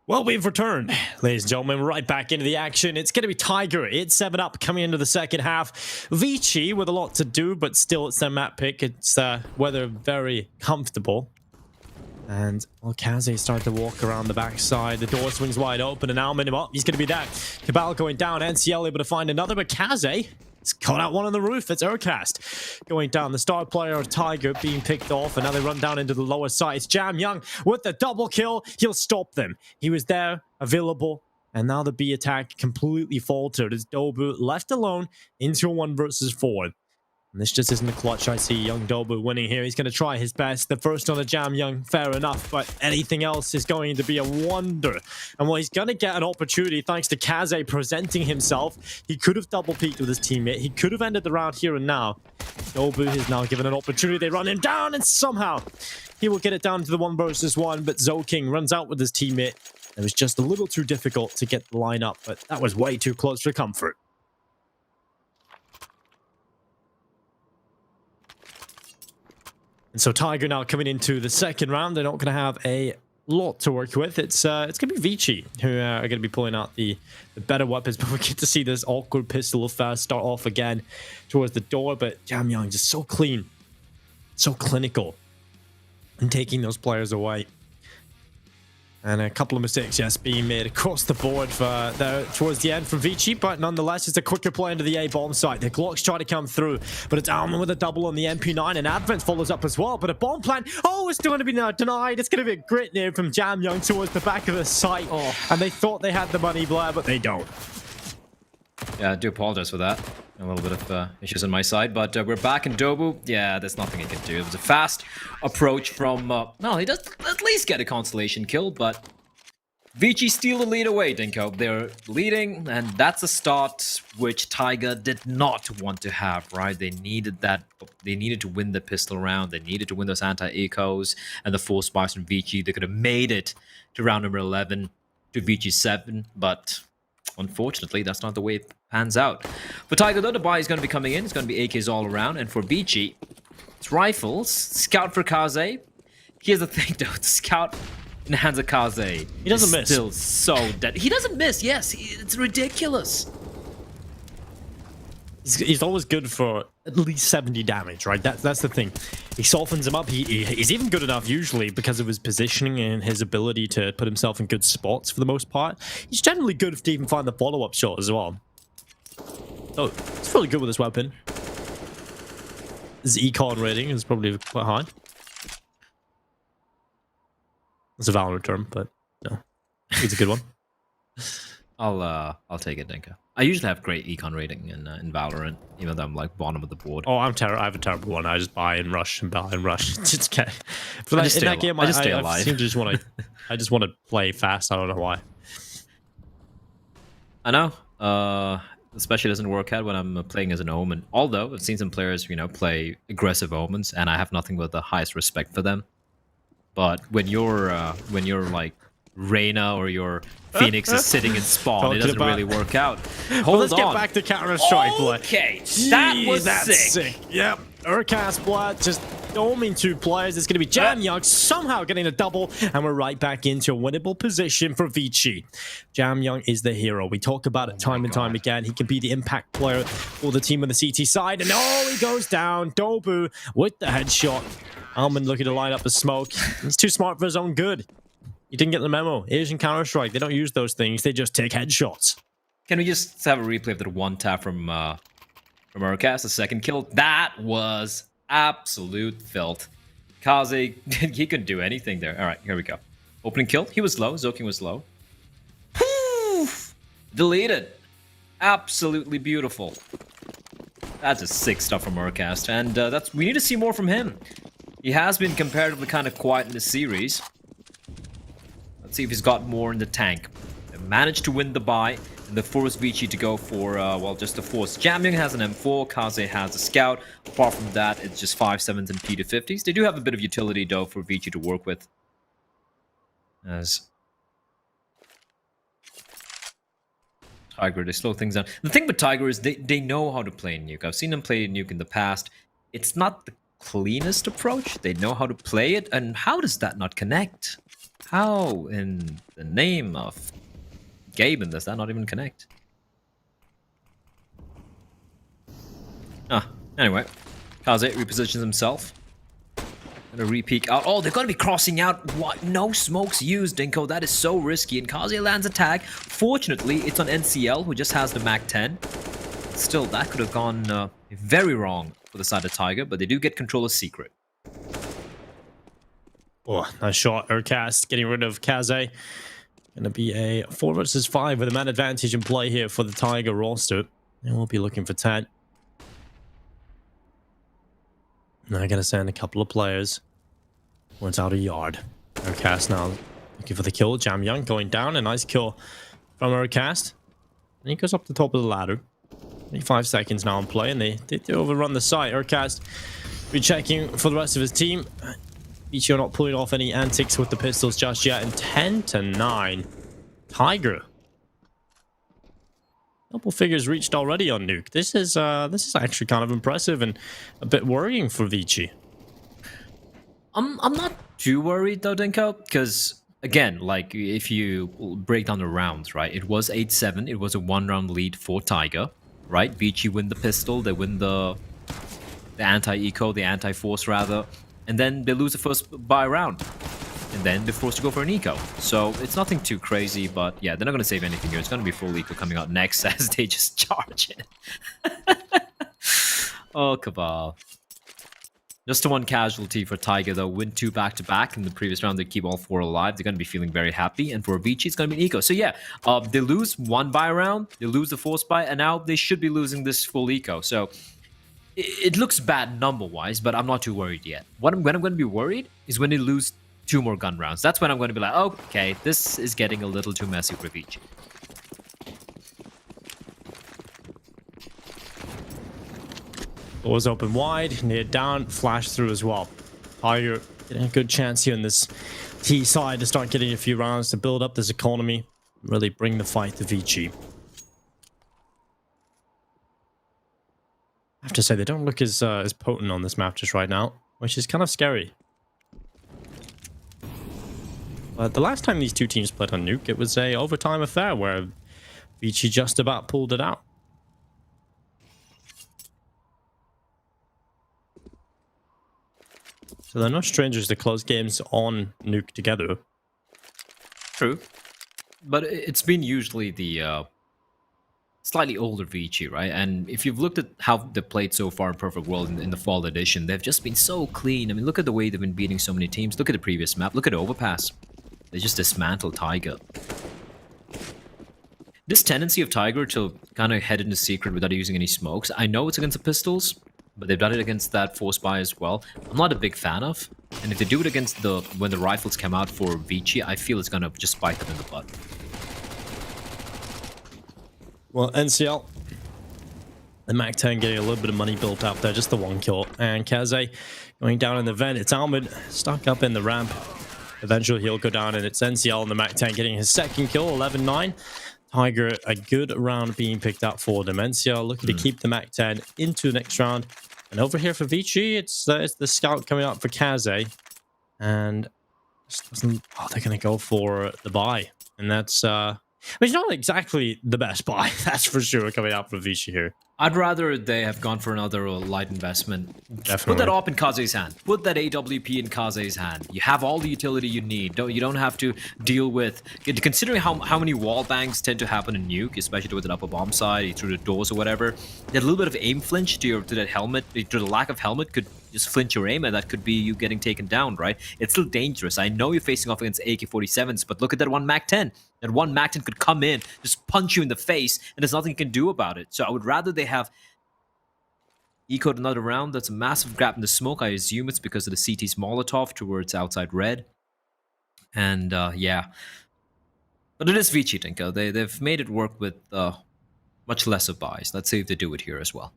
Well, we've returned, ladies and gentlemen, right back into the action. It's going to be Tiger. It's 7-up coming into the second half. ViCi with a lot to do, but still it's their map pick. It's weather very comfortable. And well, Kaze started to walk around the backside. The door swings wide open, and Alman, well, he's going to be that. Cabal going down. NCL able to find another, but Kaze has caught out one on the roof. It's Urcast going down. The star player of Tiger being picked off, and now they run down into the lower side. It's Jam Young with the double kill. He'll stop them. He was there, available, and now the B attack completely faltered as Dobu left alone into a 1 versus 4. And this just isn't a clutch. I see young Dobu winning here. He's going to try his best. The first on a Jam Young, fair enough, but anything else is going to be a wonder. And well, he's going to get an opportunity thanks to Kaze presenting himself. He could have double peaked with his teammate. He could have ended the round here and now. Dobu is now given an opportunity. They run him down, and somehow he will get it down to the 1 versus 1, but Zoking runs out with his teammate. It was just a little too difficult to get the line up, but that was way too close for comfort. And so Tiger now coming into the second round. They're not going to have a lot to work with. It's going to be ViCi who are going to be pulling out the better weapons, but we get to see this awkward pistol affair start off again towards the door. But Jam Young just so clean, so clinical, and taking those players away. And a couple of mistakes, yes, being made across the board for there towards the end from ViCi, but nonetheless, it's a quicker play into the A bomb site. The Glocks try to come through, but it's Alman with a double on the MP9, and Advent follows up as well. But a bomb plant, oh, it's still going to be denied. It's going to be a grit near from Jam Young towards the back of the site, and they thought they had the money, Blair, but they don't. Yeah, I do apologize for that. A little bit of issues on my side, but we're back in Dobu. Yeah, there's nothing he can do. It was a fast approach from... well, he does at least get a constellation kill, but ViCi steal the lead away, Dinko. They're leading, and that's a start which Tiger did not want to have, right? They needed that. They needed to win the pistol round. They needed to win those anti-ecos and the 4 spikes from ViCi. They could have made it to round number 11 to ViCi 7, but... unfortunately, that's not the way it pans out. For Tiger, though, the buy is going to be coming in. It's going to be AKs all around. And for ViCi, it's rifles. Scout for Kaze. Here's the thing, though. The scout in the hands of Kaze. He doesn't miss. Still so dead. He doesn't miss, yes. It's ridiculous. He's always good for at least 70 damage, right? That's the thing. He softens him up. He's even good enough usually because of his positioning and his ability to put himself in good spots for the most part. He's generally good if to even find the follow-up shot as well. Oh, he's really good with this weapon. His econ rating is probably quite high. It's a Valorant term, but no, it's a good one. I'll take it, Dinka. I usually have great econ rating in Valorant, even though I'm like bottom of the board. Oh, I have a terrible one. I just buy and rush and buy and rush. Just get. But in that game, I just stay alive. I seem to just want to. I just want to play fast. I don't know why. I know. Especially doesn't work out when I'm playing as an Omen. Although I've seen some players, play aggressive Omens, and I have nothing but the highest respect for them. But when you're like Reyna or your Phoenix is sitting in spawn, Talking it doesn't about- really work out. Well, Hold let's on. get back to Counter-Strike, boy. Okay, that was that's sick. Yep. Urcast blood just storming 2 players. It's going to be Jam Young somehow getting a double, and we're right back into a winnable position for ViCi. Jam Young is the hero. We talk about it time and time again. He can be the impact player for the team on the CT side, and he goes down. Dobu with the headshot. Almond looking to line up a smoke. He's too smart for his own good. You didn't get the memo. Asian Counter-Strike, they don't use those things. They just take headshots. Can we just have a replay of that one tap from Urcast, the second kill? That was absolute filth. Kaze, he couldn't do anything there. All right, here we go. Opening kill. He was low. Zoking was low. Poof! Deleted. Absolutely beautiful. That's just sick stuff from Urcast, and we need to see more from him. He has been comparatively kind of quiet in the series. Let's see if he's got more in the tank. They managed to win the buy, and they forced ViCi to go for, well, just the force. Jamyang has an M4, Kaze has a Scout. Apart from that, it's just 5.7s and P250s. They do have a bit of utility, though, for ViCi to work with. As Tiger, they slow things down. The thing with Tiger is they know how to play Nuke. I've seen them play Nuke in the past. It's not the cleanest approach. They know how to play it, and how does that not connect? How in the name of Gaben does that not even connect? Anyway, Kaze repositions himself. Gonna re-peek out. Oh, they're gonna be crossing out. What? No smokes used, Dinko. That is so risky. And Kaze lands a tag. Fortunately, it's on NCL, who just has the Mac 10. Still, that could have gone very wrong for the side of Tiger, but they do get control of Secret. Oh, nice shot. Urcast getting rid of Kaze. Gonna be a 4 versus 5 with a man advantage in play here for the Tiger roster. And we'll be looking for 10. Now I'm gonna send a couple of players. One's out of yard. Urcast now looking for the kill. Jam Young going down. A nice kill from Urcast. And he goes up the top of the ladder. 5 seconds now in play, and they did overrun the site. Urcast rechecking for the rest of his team. ViCi are not pulling off any antics with the pistols just yet. And 10-9. Tiger. Double figures reached already on Nuke. This is actually kind of impressive and a bit worrying for ViCi. I'm not too worried though, Dinko, because again, like if you break down the rounds, right? It was 8-7. It was a 1-round lead for Tiger, right? ViCi win the pistol, they win the anti-eco, the anti-force rather, and then they lose the first buy round. And then they're forced to go for an eco. So it's nothing too crazy, but yeah, they're not going to save anything here. It's going to be full eco coming out next as they just charge it. Oh, Cabal. Just a 1 casualty for Tiger, though. Win 2 back-to-back. In the previous round, they keep all 4 alive. They're going to be feeling very happy. And for ViCi, it's going to be an eco. So yeah, they lose 1 buy round. They lose the force buy. And now they should be losing this full eco. So it looks bad number-wise, but I'm not too worried yet. When I'm going to be worried is when they lose 2 more gun rounds. That's when I'm going to be like, okay, this is getting a little too messy for ViCi. Doors open wide, near down, flash through as well. Tiger getting a good chance here in this T side to start getting a few rounds to build up this economy, really bring the fight to ViCi. I have to say, they don't look as potent on this map just right now, which is kind of scary. But the last time these two teams played on Nuke, it was a overtime affair where ViCi just about pulled it out. So they're no strangers to close games on Nuke together. True. But it's been usually the slightly older ViCi, right? And if you've looked at how they've played so far in Perfect World in the Fall Edition, they've just been so clean. I mean, look at the way they've been beating so many teams. Look at the previous map. Look at Overpass. They just dismantled Tiger. This tendency of Tiger to kind of head into Secret without using any smokes, I know it's against the pistols, but they've done it against that force buy as well. I'm not a big fan of. And if they do it against when the rifles come out for ViCi, I feel it's gonna just bite them in the butt. Well, NCL, the Mac 10 getting a little bit of money built up there, just the 1 kill. And Kaze going down in the vent. It's Almond stuck up in the ramp. Eventually he'll go down, and it's NCL on the Mac 10 getting his second kill, 11-9. Tiger, a good round being picked up for them. NCL looking to keep the Mac 10 into the next round. And over here for ViCi, it's the scout coming up for Kaze. And they're going to go for the buy. And that's, it's not exactly the best buy, that's for sure, coming out for ViCi here. I'd rather they have gone for another light investment. Definitely. Put that op in Kaze's hand. Put that AWP in Kaze's hand. You have all the utility you need. You don't have to deal with... Considering how many wall bangs tend to happen in Nuke, especially with an upper bomb side, through the doors or whatever, that little bit of aim flinch to that helmet, to the lack of helmet, could just flinch your aim, and that could be you getting taken down, right? It's still dangerous. I know you're facing off against AK-47s, but look at that one MAC-10. That one MAC-10 could come in, just punch you in the face, and there's nothing you can do about it. So I would rather they have ecoed another round. That's a massive gap in the smoke. I assume it's because of the CT's Molotov towards outside red. And yeah. But it is ViCi, Tinko. They've made it work with much lesser buys. Let's see if they do it here as well.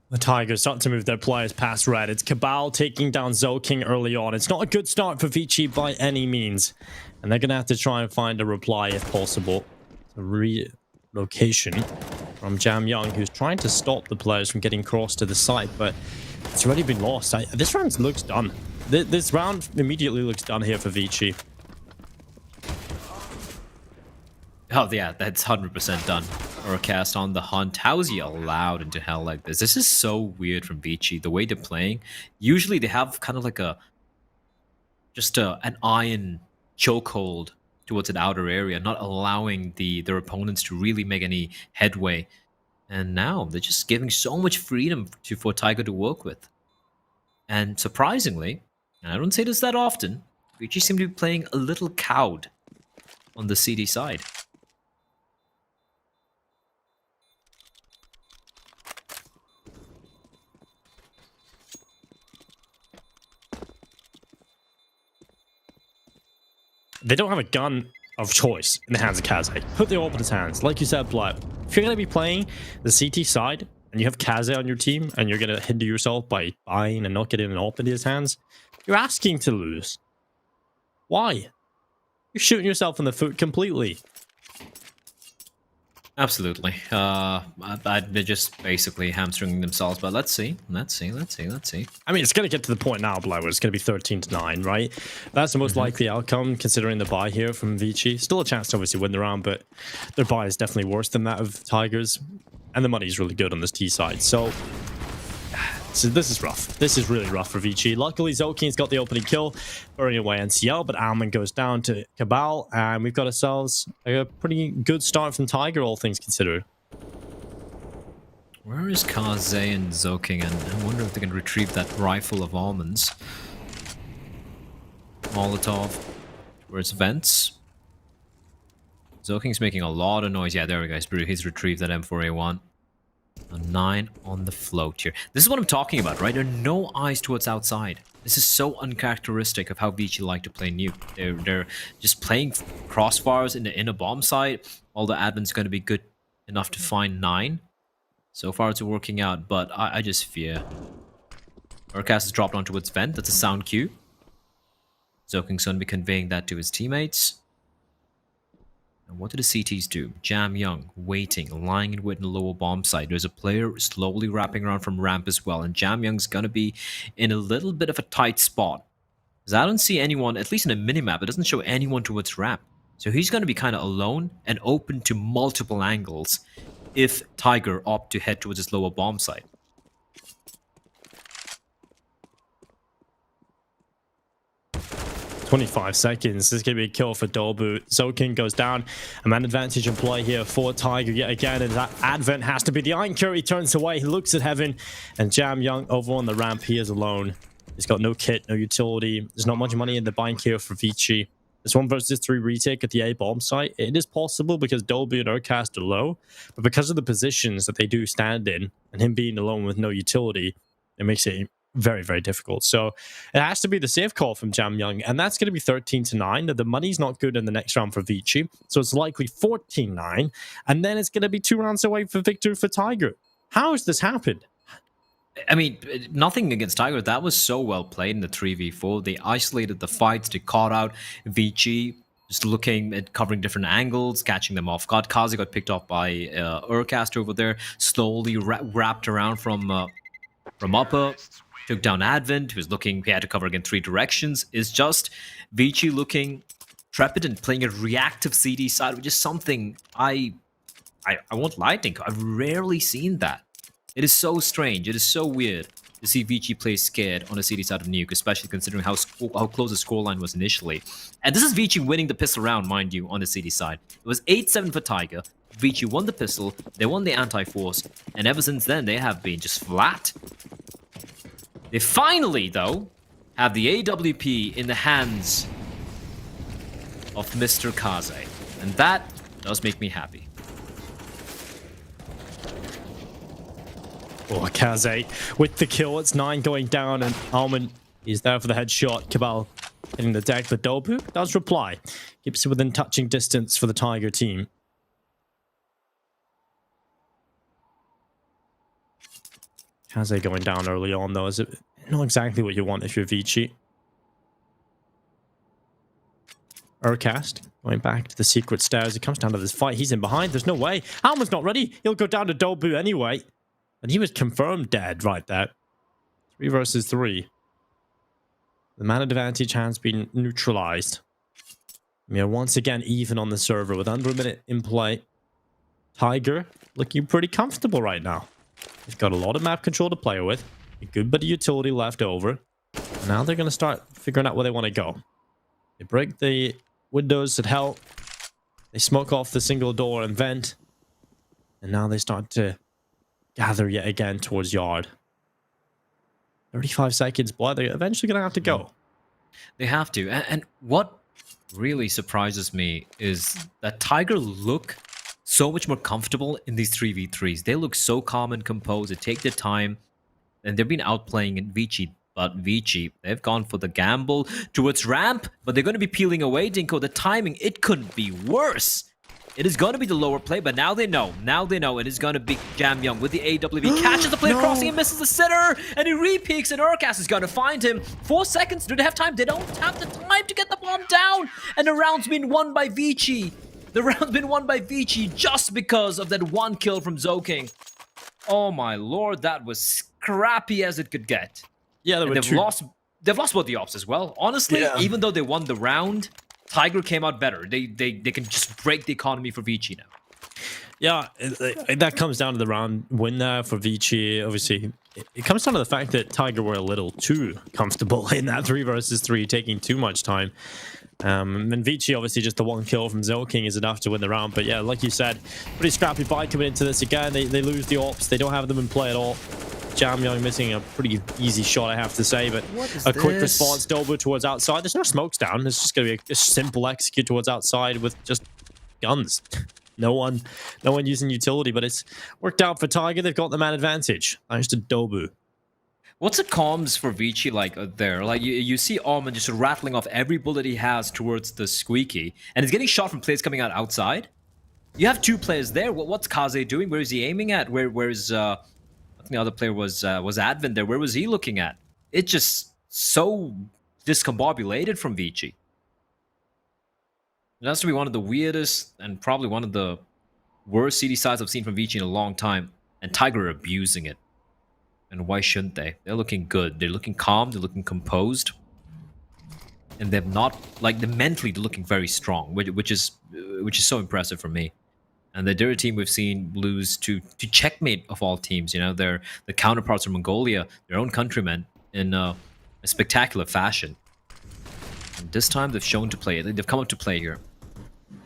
The Tigers start to move their players past red. It's Cabal taking down Zoking early on. It's not a good start for ViCi by any means. And they're going to have to try and find a reply if possible. A relocation from Jam Young, who's trying to stop the players from getting crossed to the site, but it's already been lost. This round looks done. This round immediately looks done here for ViCi. Oh, yeah, that's 100% done. Or a cast on the hunt. How is he allowed into hell like this? This is so weird from ViCi. The way they're playing. Usually they have kind of like an iron chokehold towards an outer area, not allowing their opponents to really make any headway. And now they're just giving so much freedom for Tiger to work with. And surprisingly, and I don't say this that often, ViCi seem to be playing a little cowed on the CD side. They don't have a gun of choice in the hands of Kaze. Put the AWP in his hands. Like you said, Black, if you're going to be playing the CT side and you have Kaze on your team and you're going to hinder yourself by buying and not getting an AWP into his hands, you're asking to lose. Why? You're shooting yourself in the foot completely. Absolutely. They're just basically hamstringing themselves, but let's see. I mean, it's going to get to the point now, Black, where it's going to be 13-9, right? That's the most likely outcome, considering the buy here from ViCi. Still a chance to obviously win the round, but their buy is definitely worse than that of Tigers. And the money is really good on this T side. So this is rough. This is really rough for ViCi. Luckily, Zoking's got the opening kill, burning away NCL, but Alman goes down to Cabal, and we've got ourselves a pretty good start from Tiger, all things considered. Where is Kaze and Zoking? And I wonder if they can retrieve that rifle of almonds. Molotov. Where's Vents? Zoking's making a lot of noise. Yeah, there we go. He's retrieved that M4A1. A 9 on the float here. This is what I'm talking about, right? There are no eyes towards outside. This is so uncharacteristic of how ViCi like to play Nuke. They're just playing crossfires in the inner bomb site. All the admin's going to be good enough to find 9. So far it's working out, but I just fear. Urcast has dropped onto its vent. That's a sound cue. Zoking's going to be conveying that to his teammates. And what do the CTs do? Jam Young, waiting, lying in wait in the lower bomb site. There's a player slowly wrapping around from ramp as well. And Jam Young's going to be in a little bit of a tight spot. Because I don't see anyone, at least in a minimap, it doesn't show anyone towards ramp. So he's going to be kind of alone and open to multiple angles if Tiger opt to head towards his lower bomb site. "25 seconds. This is going to be a kill for Dolbu. Zoking goes down. A man advantage in play here for Tiger yet again. And that Advent has to be the Iron Curry. Turns away. He looks at heaven. And Jam Young over on the ramp. He is alone. He's got no kit, no utility. There's not much money in the bank here for ViCi. This 1 versus 3 retake at the A bomb site. It is possible because Dolby and Urcast are low. But because of the positions that they do stand in, and him being alone with no utility, it makes it very, very difficult. So it has to be the safe call from Jam Young, and that's going to be 13-9. The money's not good in the next round for ViCi, so it's likely 14-9, and then it's going to be 2 rounds away for victory for Tiger. How has this happened? I mean, nothing against Tiger. That was so well played in the 3v4. They isolated the fights. They caught out ViCi, just looking at covering different angles, catching them off guard. Kazi got picked off by Urcast over there, slowly wrapped around from upper, took down Advent, who was looking, he had to cover again 3 directions. It's just ViCi looking trepid and playing a reactive CD side, which is something I won't lie, Tinko, I've rarely seen that. It is so strange. It is so weird to see ViCi play scared on the CD side of Nuke, especially considering how close the scoreline was initially. And this is ViCi winning the pistol round, mind you, on the CD side. It was 8-7 for Tiger. ViCi won the pistol, they won the anti-force, and ever since then, they have been just flat. They finally, though, have the AWP in the hands of Mr. Kaze. And that does make me happy. Oh, Kaze with the kill. It's 9 going down, and Almond is there for the headshot. Cabal hitting the deck, but Dobu does reply. Keeps it within touching distance for the Tiger team. Kaze going down early on, though. Is it not exactly what you want if you're ViCi? Urcast going back to the secret stairs. He comes down to this fight. He's in behind. There's no way. Almond's not ready. He'll go down to Dobu anyway. And he was confirmed dead right there. 3 versus 3. The man advantage has been neutralized. We are once again even on the server with under a minute in play. Tiger looking pretty comfortable right now. He's got a lot of map control to play with. A good bit of utility left over. And now they're going to start figuring out where they want to go. They break the windows at hell. They smoke off the single door and vent. And now they start to gather yet again towards yard. 35 seconds, boy. They're eventually going to have to go. They have to. And what really surprises me is that Tiger look so much more comfortable in these 3v3s. They look so calm and composed. They take their time. And they've been outplaying in ViCi. But ViCi, they've gone for the gamble towards ramp. But they're going to be peeling away, Dinko. The timing, it couldn't be worse. It is going to be the lower play, but now they know. Now they know it is going to be Jam Young with the AWP. Catches the play crossing and misses the sitter. And he re-peeks and Urcast is going to find him. 4 seconds. Do they have time? They don't have the time to get the bomb down. And the round's been won by ViCi. The round's been won by ViCi just because of that 1 kill from Zoking. Oh my lord, that was scrappy as it could get. Yeah, they've lost both the ops as well. Honestly, even though they won the round, Tiger came out better. They can just break the economy for ViCi now. Yeah, that comes down to the round win there for ViCi. Obviously, it comes down to the fact that Tiger were a little too comfortable in that 3 versus 3, taking too much time. And ViCi, obviously, just the 1 kill from Zoking is enough to win the round. But yeah, like you said, pretty scrappy fight coming into this again. They lose the ops. They don't have them in play at all. Jam Young missing a pretty easy shot, I have to say, but a quick response. Dobu towards outside. There's no smokes down. It's just going to be a simple execute towards outside with just guns. No one using utility, but it's worked out for Tiger. They've got the man advantage. Thanks to Dobu. What's the comms for ViCi like there? Like you see Almond just rattling off every bullet he has towards the squeaky, and he's getting shot from players coming out outside. You have 2 players there. What's Kaze doing? Where is he aiming at? Where's the other player was Advent there. Where was he looking at? It's just so discombobulated from ViCi. It has to be one of the weirdest and probably one of the worst CD sides I've seen from ViCi in a long time. And Tiger are abusing it. And why shouldn't they? They're looking good. They're looking calm. They're looking composed. And they're not, like, mentally they're looking very strong, which is so impressive for me. And they're a team we've seen lose to checkmate of all teams. You know, they're the counterparts from Mongolia, their own countrymen, in a spectacular fashion. And this time they've shown to play. They've come up to play here.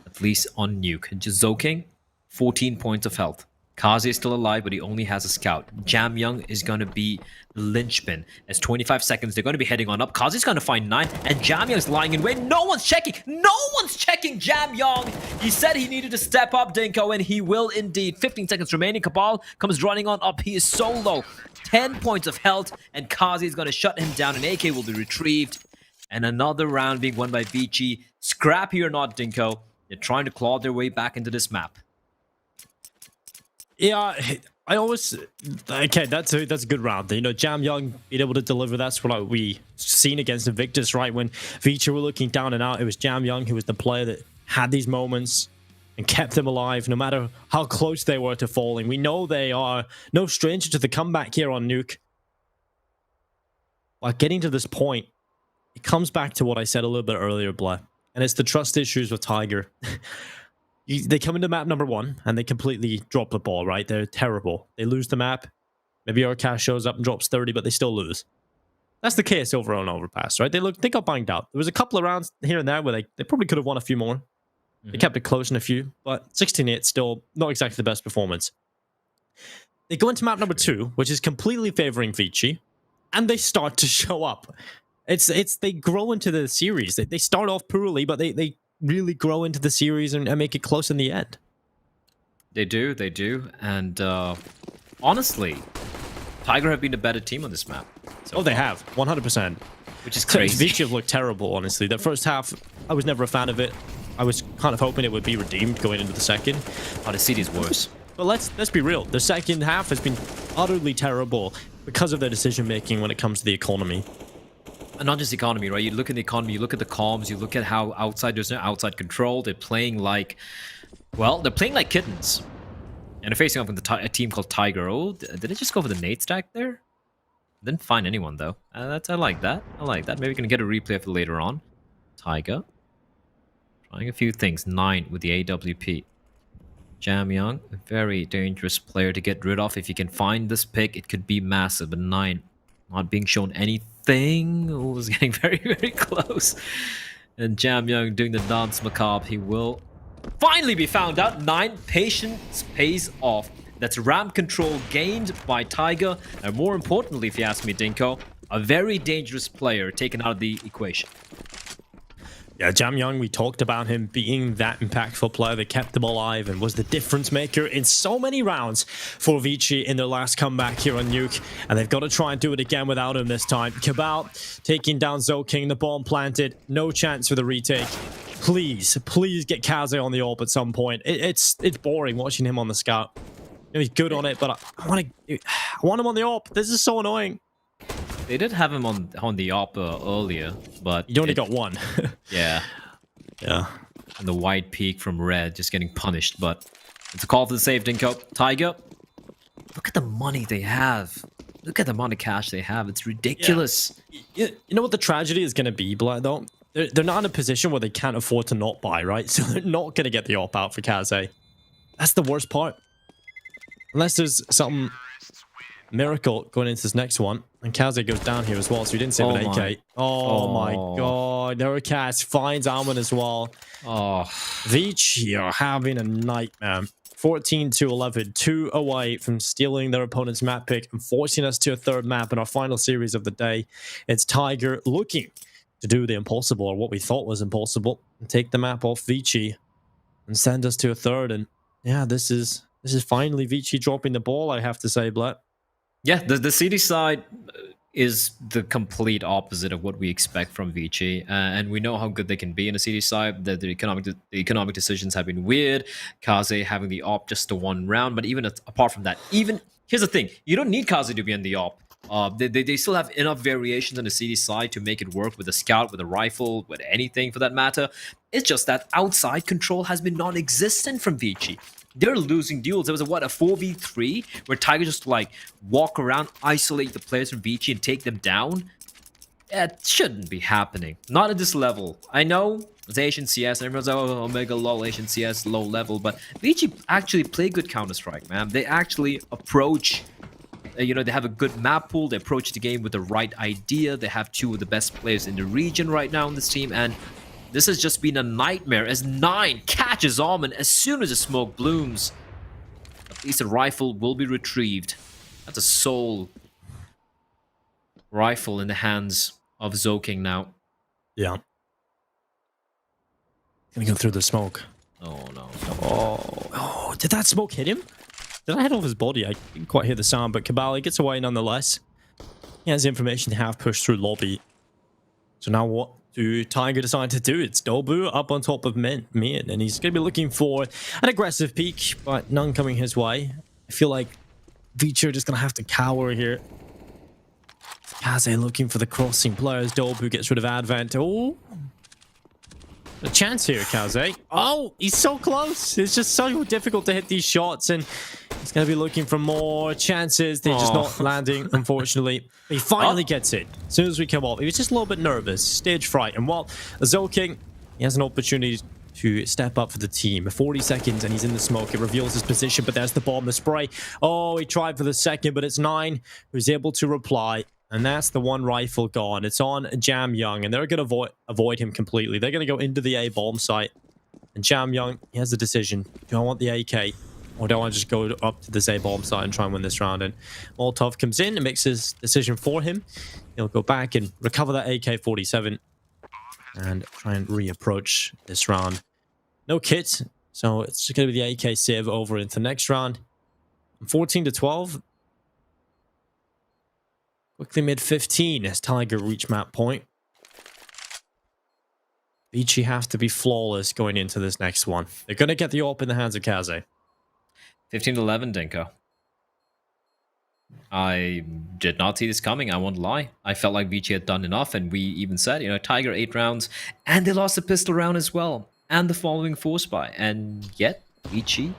At least on Nuke. And just Zoking, 14 points of health. Kaze is still alive, but he only has a scout. Jam Young is going to be the linchpin. As 25 seconds, they're going to be heading on up. Kaze's going to find 9, and Jam Young's lying in wait. No one's checking. No one's checking Jam Young. He said he needed to step up, Dinko, and he will indeed. 15 seconds remaining. Cabal comes running on up. He is so low. 10 points of health, and Kaze is going to shut him down, and AK will be retrieved. And another round being won by ViCi. Scrappy or not, Dinko, they're trying to claw their way back into this map. Yeah, I always okay. That's a good round. You know, Jam Young being able to deliver. That's what we seen against Invictus, right? When ViCi were looking down and out, it was Jam Young who was the player that had these moments and kept them alive, no matter how close they were to falling. We know they are no stranger to the comeback here on Nuke. But getting to this point, it comes back to what I said a little bit earlier, Blair, and it's the trust issues with Tiger. They come into map number 1 and they completely drop the ball, right? They're terrible. They lose the map. Maybe our cash shows up and drops 30, but they still lose. That's the case over on Overpass, right? They got banged out. There was a couple of rounds here and there where they probably could have won a few more. They kept it close in a few, but 16-8 still not exactly the best performance. They go into map number 2, which is completely favoring ViCi, and they start to show up. They grow into the series. They start off poorly, but they really grow into the series and make it close in the end. They do. And honestly, Tiger have been a better team on this map. So they have, 100%. Which is crazy. ViCi have looked terrible, honestly. The first half, I was never a fan of it. I was kind of hoping it would be redeemed going into the second. Oh, the city's worse. But let's be real. The second half has been utterly terrible because of their decision-making when it comes to the economy. And not just economy, right? You look at the economy, you look at the comms, you look at how there's no outside control. They're playing like, well, they're playing like kittens. And they're facing off with a team called Tiger. Oh, did it just go for the nade stack there? Didn't find anyone, though. I like that. I like that. Maybe we can get a replay of it later on. Tiger. Trying a few things. 9 with the AWP. Jam Young, a very dangerous player to get rid of. If you can find this pick, it could be massive. But 9, not being shown anything. Oh, was getting very, very close. And Jam Young doing the dance macabre. He will finally be found out. 9, patience pays off. That's ramp control gained by Tiger. And more importantly, if you ask me, Dinko, a very dangerous player taken out of the equation. Yeah, Jam Young, we talked about him being that impactful player that kept them alive and was the difference maker in so many rounds for ViCi in their last comeback here on Nuke. And they've got to try and do it again without him this time. Cabal taking down Zoking, the bomb planted. No chance for the retake. Please get Kaze on the AWP at some point. It's boring watching him on the scout. You know, he's good on it, but I want him on the AWP. This is so annoying. They did have him on the AWP earlier, but... You only got one. Yeah. Yeah. And the wide peak from Red just getting punished, but it's a call for the save, Dinko. Tiger, look at the money they have. Look at the amount of cash they have. It's ridiculous. Yeah. You know what the tragedy is going to be, Black, though? They're not in a position where they can't afford to not buy, right? So they're not going to get the AWP out for Kaze. That's the worst part. Unless there's some miracle going into this next one. And Kaze goes down here as well, so he didn't save an AK. Oh my god. Neurocash finds Alman as well. Oh. ViCi are having a nightmare. 14-11, 2 away from stealing their opponent's map pick and forcing us to a third map in our final series of the day. It's Tiger looking to do the impossible, or what we thought was impossible, and take the map off ViCi and send us to a third. And yeah, this is finally ViCi dropping the ball, I have to say, Blatt. Yeah, the CD side is the complete opposite of what we expect from ViCi, and we know how good they can be in the CD side. The economic decisions have been weird. Kaze having the op just the one round, but even apart from that, here's the thing: you don't need Kaze to be in the op. They still have enough variations on the CD side to make it work with a scout, with a rifle, with anything for that matter. It's just that outside control has been non-existent from ViCi. They're losing duels. There was a 4v3 where Tiger just like walk around, isolate the players from ViCi and take them down. It shouldn't be happening. Not at this level. I know it's Asian CS and everyone's like, oh, Omega lol, Asian CS low level, but ViCi actually play good Counter-Strike, man. They actually approach, they have a good map pool. They approach the game with the right idea. They have 2 of the best players in the region right now on this team, and this has just been a nightmare as 9 catches Alman as soon as the smoke blooms. At least a rifle will be retrieved. That's a soul rifle in the hands of Zoking now. Yeah. Gonna go through the smoke. Oh no. Oh, did that smoke hit him? Did I hit off his body? I didn't quite hear the sound, but Cabal, he gets away nonetheless. He has information to have pushed through lobby. So now what do Tiger decide to do? It's Dobu up on top of Min, and he's going to be looking for an aggressive peek, but none coming his way. I feel like ViCi are just going to have to cower here. Kaze looking for the crossing players. Dobu gets rid of Advent. Oh, a chance here, Kaze. Oh, he's so close. It's just so difficult to hit these shots, and he's going to be looking for more chances. They're just not landing, unfortunately. He finally gets it. As soon as we come off, he was just a little bit nervous. Stage fright. And while Zoking, he has an opportunity to step up for the team. 40 seconds, and he's in the smoke. It reveals his position, but there's the bomb, the spray. Oh, he tried for the second, but it's 9 who's able to reply. And that's the one rifle gone. It's on Jam Young, and they're going to avoid him completely. They're going to go into the A bomb site. And Jam Young, he has the decision. Do I want the AK? Or do I just go up to this A bomb site and try and win this round? And Molotov comes in and makes his decision for him. He'll go back and recover that AK-47 and try and reapproach this round. No kit, so it's just going to be the AK save over into the next round. 14-12. Quickly mid-15 as Tiger reach map point. ViCi have to be flawless going into this next one. They're going to get the AWP in the hands of Kaze. 15-11, Dinko. I did not see this coming, I won't lie. I felt like ViCi had done enough, and we even said, Tiger 8 rounds, and they lost the pistol round as well, and the following 4-spy. And yet, ViCi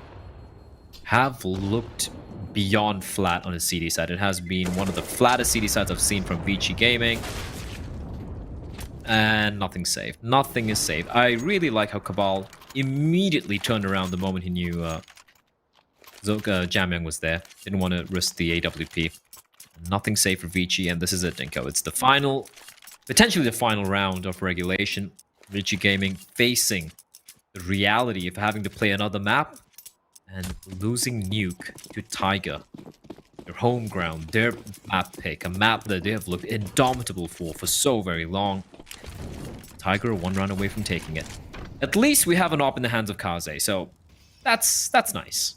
have looked beyond flat on his CD side. It has been one of the flattest CD sides I've seen from ViCi Gaming. And nothing's saved. Nothing is saved. I really like how Cabal immediately turned around the moment he knew Jamyang was there. Didn't want to risk the AWP. Nothing safe for ViCi, and this is it, Dinko. It's the final, potentially the final round of regulation. ViCi Gaming facing the reality of having to play another map and losing Nuke to Tiger. Their home ground, their map pick, a map that they have looked indomitable for so very long. Tiger 1 round away from taking it. At least we have an AWP in the hands of Kaze, so that's nice.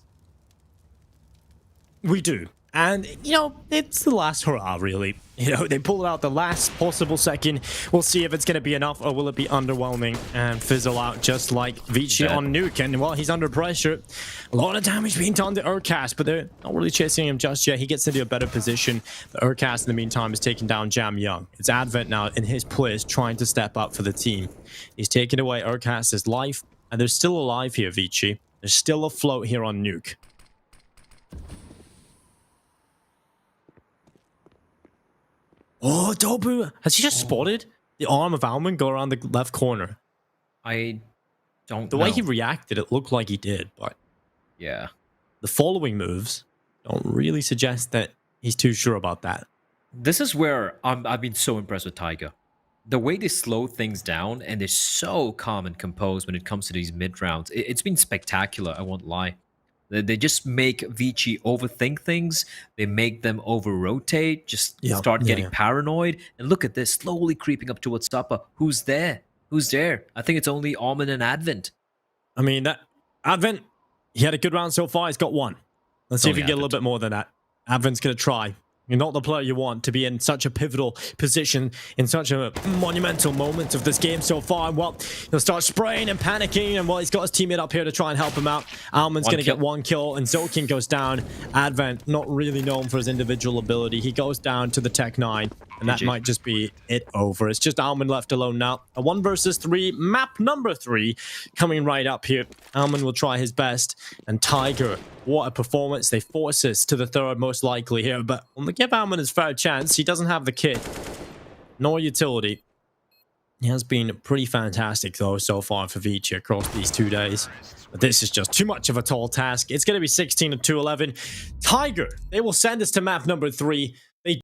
We do. And, it's the last hurrah, really. They pull it out the last possible second. We'll see if it's going to be enough, or will it be underwhelming and fizzle out just like ViCi on Nuke. And while he's under pressure, a lot of damage being done to Urcast, but they're not really chasing him just yet. He gets into a better position. But Urcast, in the meantime, is taking down Jam Young. It's Advent now in his place, trying to step up for the team. He's taking away Urcast's life, and they're still alive here, ViCi. They're still afloat here on Nuke. Oh, Dobu! Has he just spotted the arm of Alman go around the left corner? I don't know. The way he reacted, it looked like he did, but yeah, the following moves don't really suggest that he's too sure about that. This is where I've been so impressed with Tiger. The way they slow things down, and they're so calm and composed when it comes to these mid-rounds. It's been spectacular, I won't lie. They just make ViCi overthink things. They make them over-rotate, just start getting paranoid. And look at this, slowly creeping up towards Supper. Who's there? Who's there? I think it's only Alman and Advent. I mean, that Advent, he had a good round so far. He's got 1. Let's see if we can get a little bit more than that. Advent's going to try. You're not the player you want to be in such a pivotal position, in such a monumental moment of this game so far. Well, he'll start spraying and panicking, and he's got his teammate up here to try and help him out. Alman's going to get 1 kill, and Zokin goes down. Advent, not really known for his individual ability. He goes down to the Tech 9, and that might just be it over. It's just Alman left alone now. A 1 versus 3, map number 3, coming right up here. Alman will try his best, and Tiger, what a performance. They force us to the 3rd most likely here, but when we give Alman his fair chance, he doesn't have the kit nor utility. He has been pretty fantastic though so far for ViCi across these 2 days, but this is just too much of a tall task. It's going to be 16-11. Tiger, they will send us to map number 3.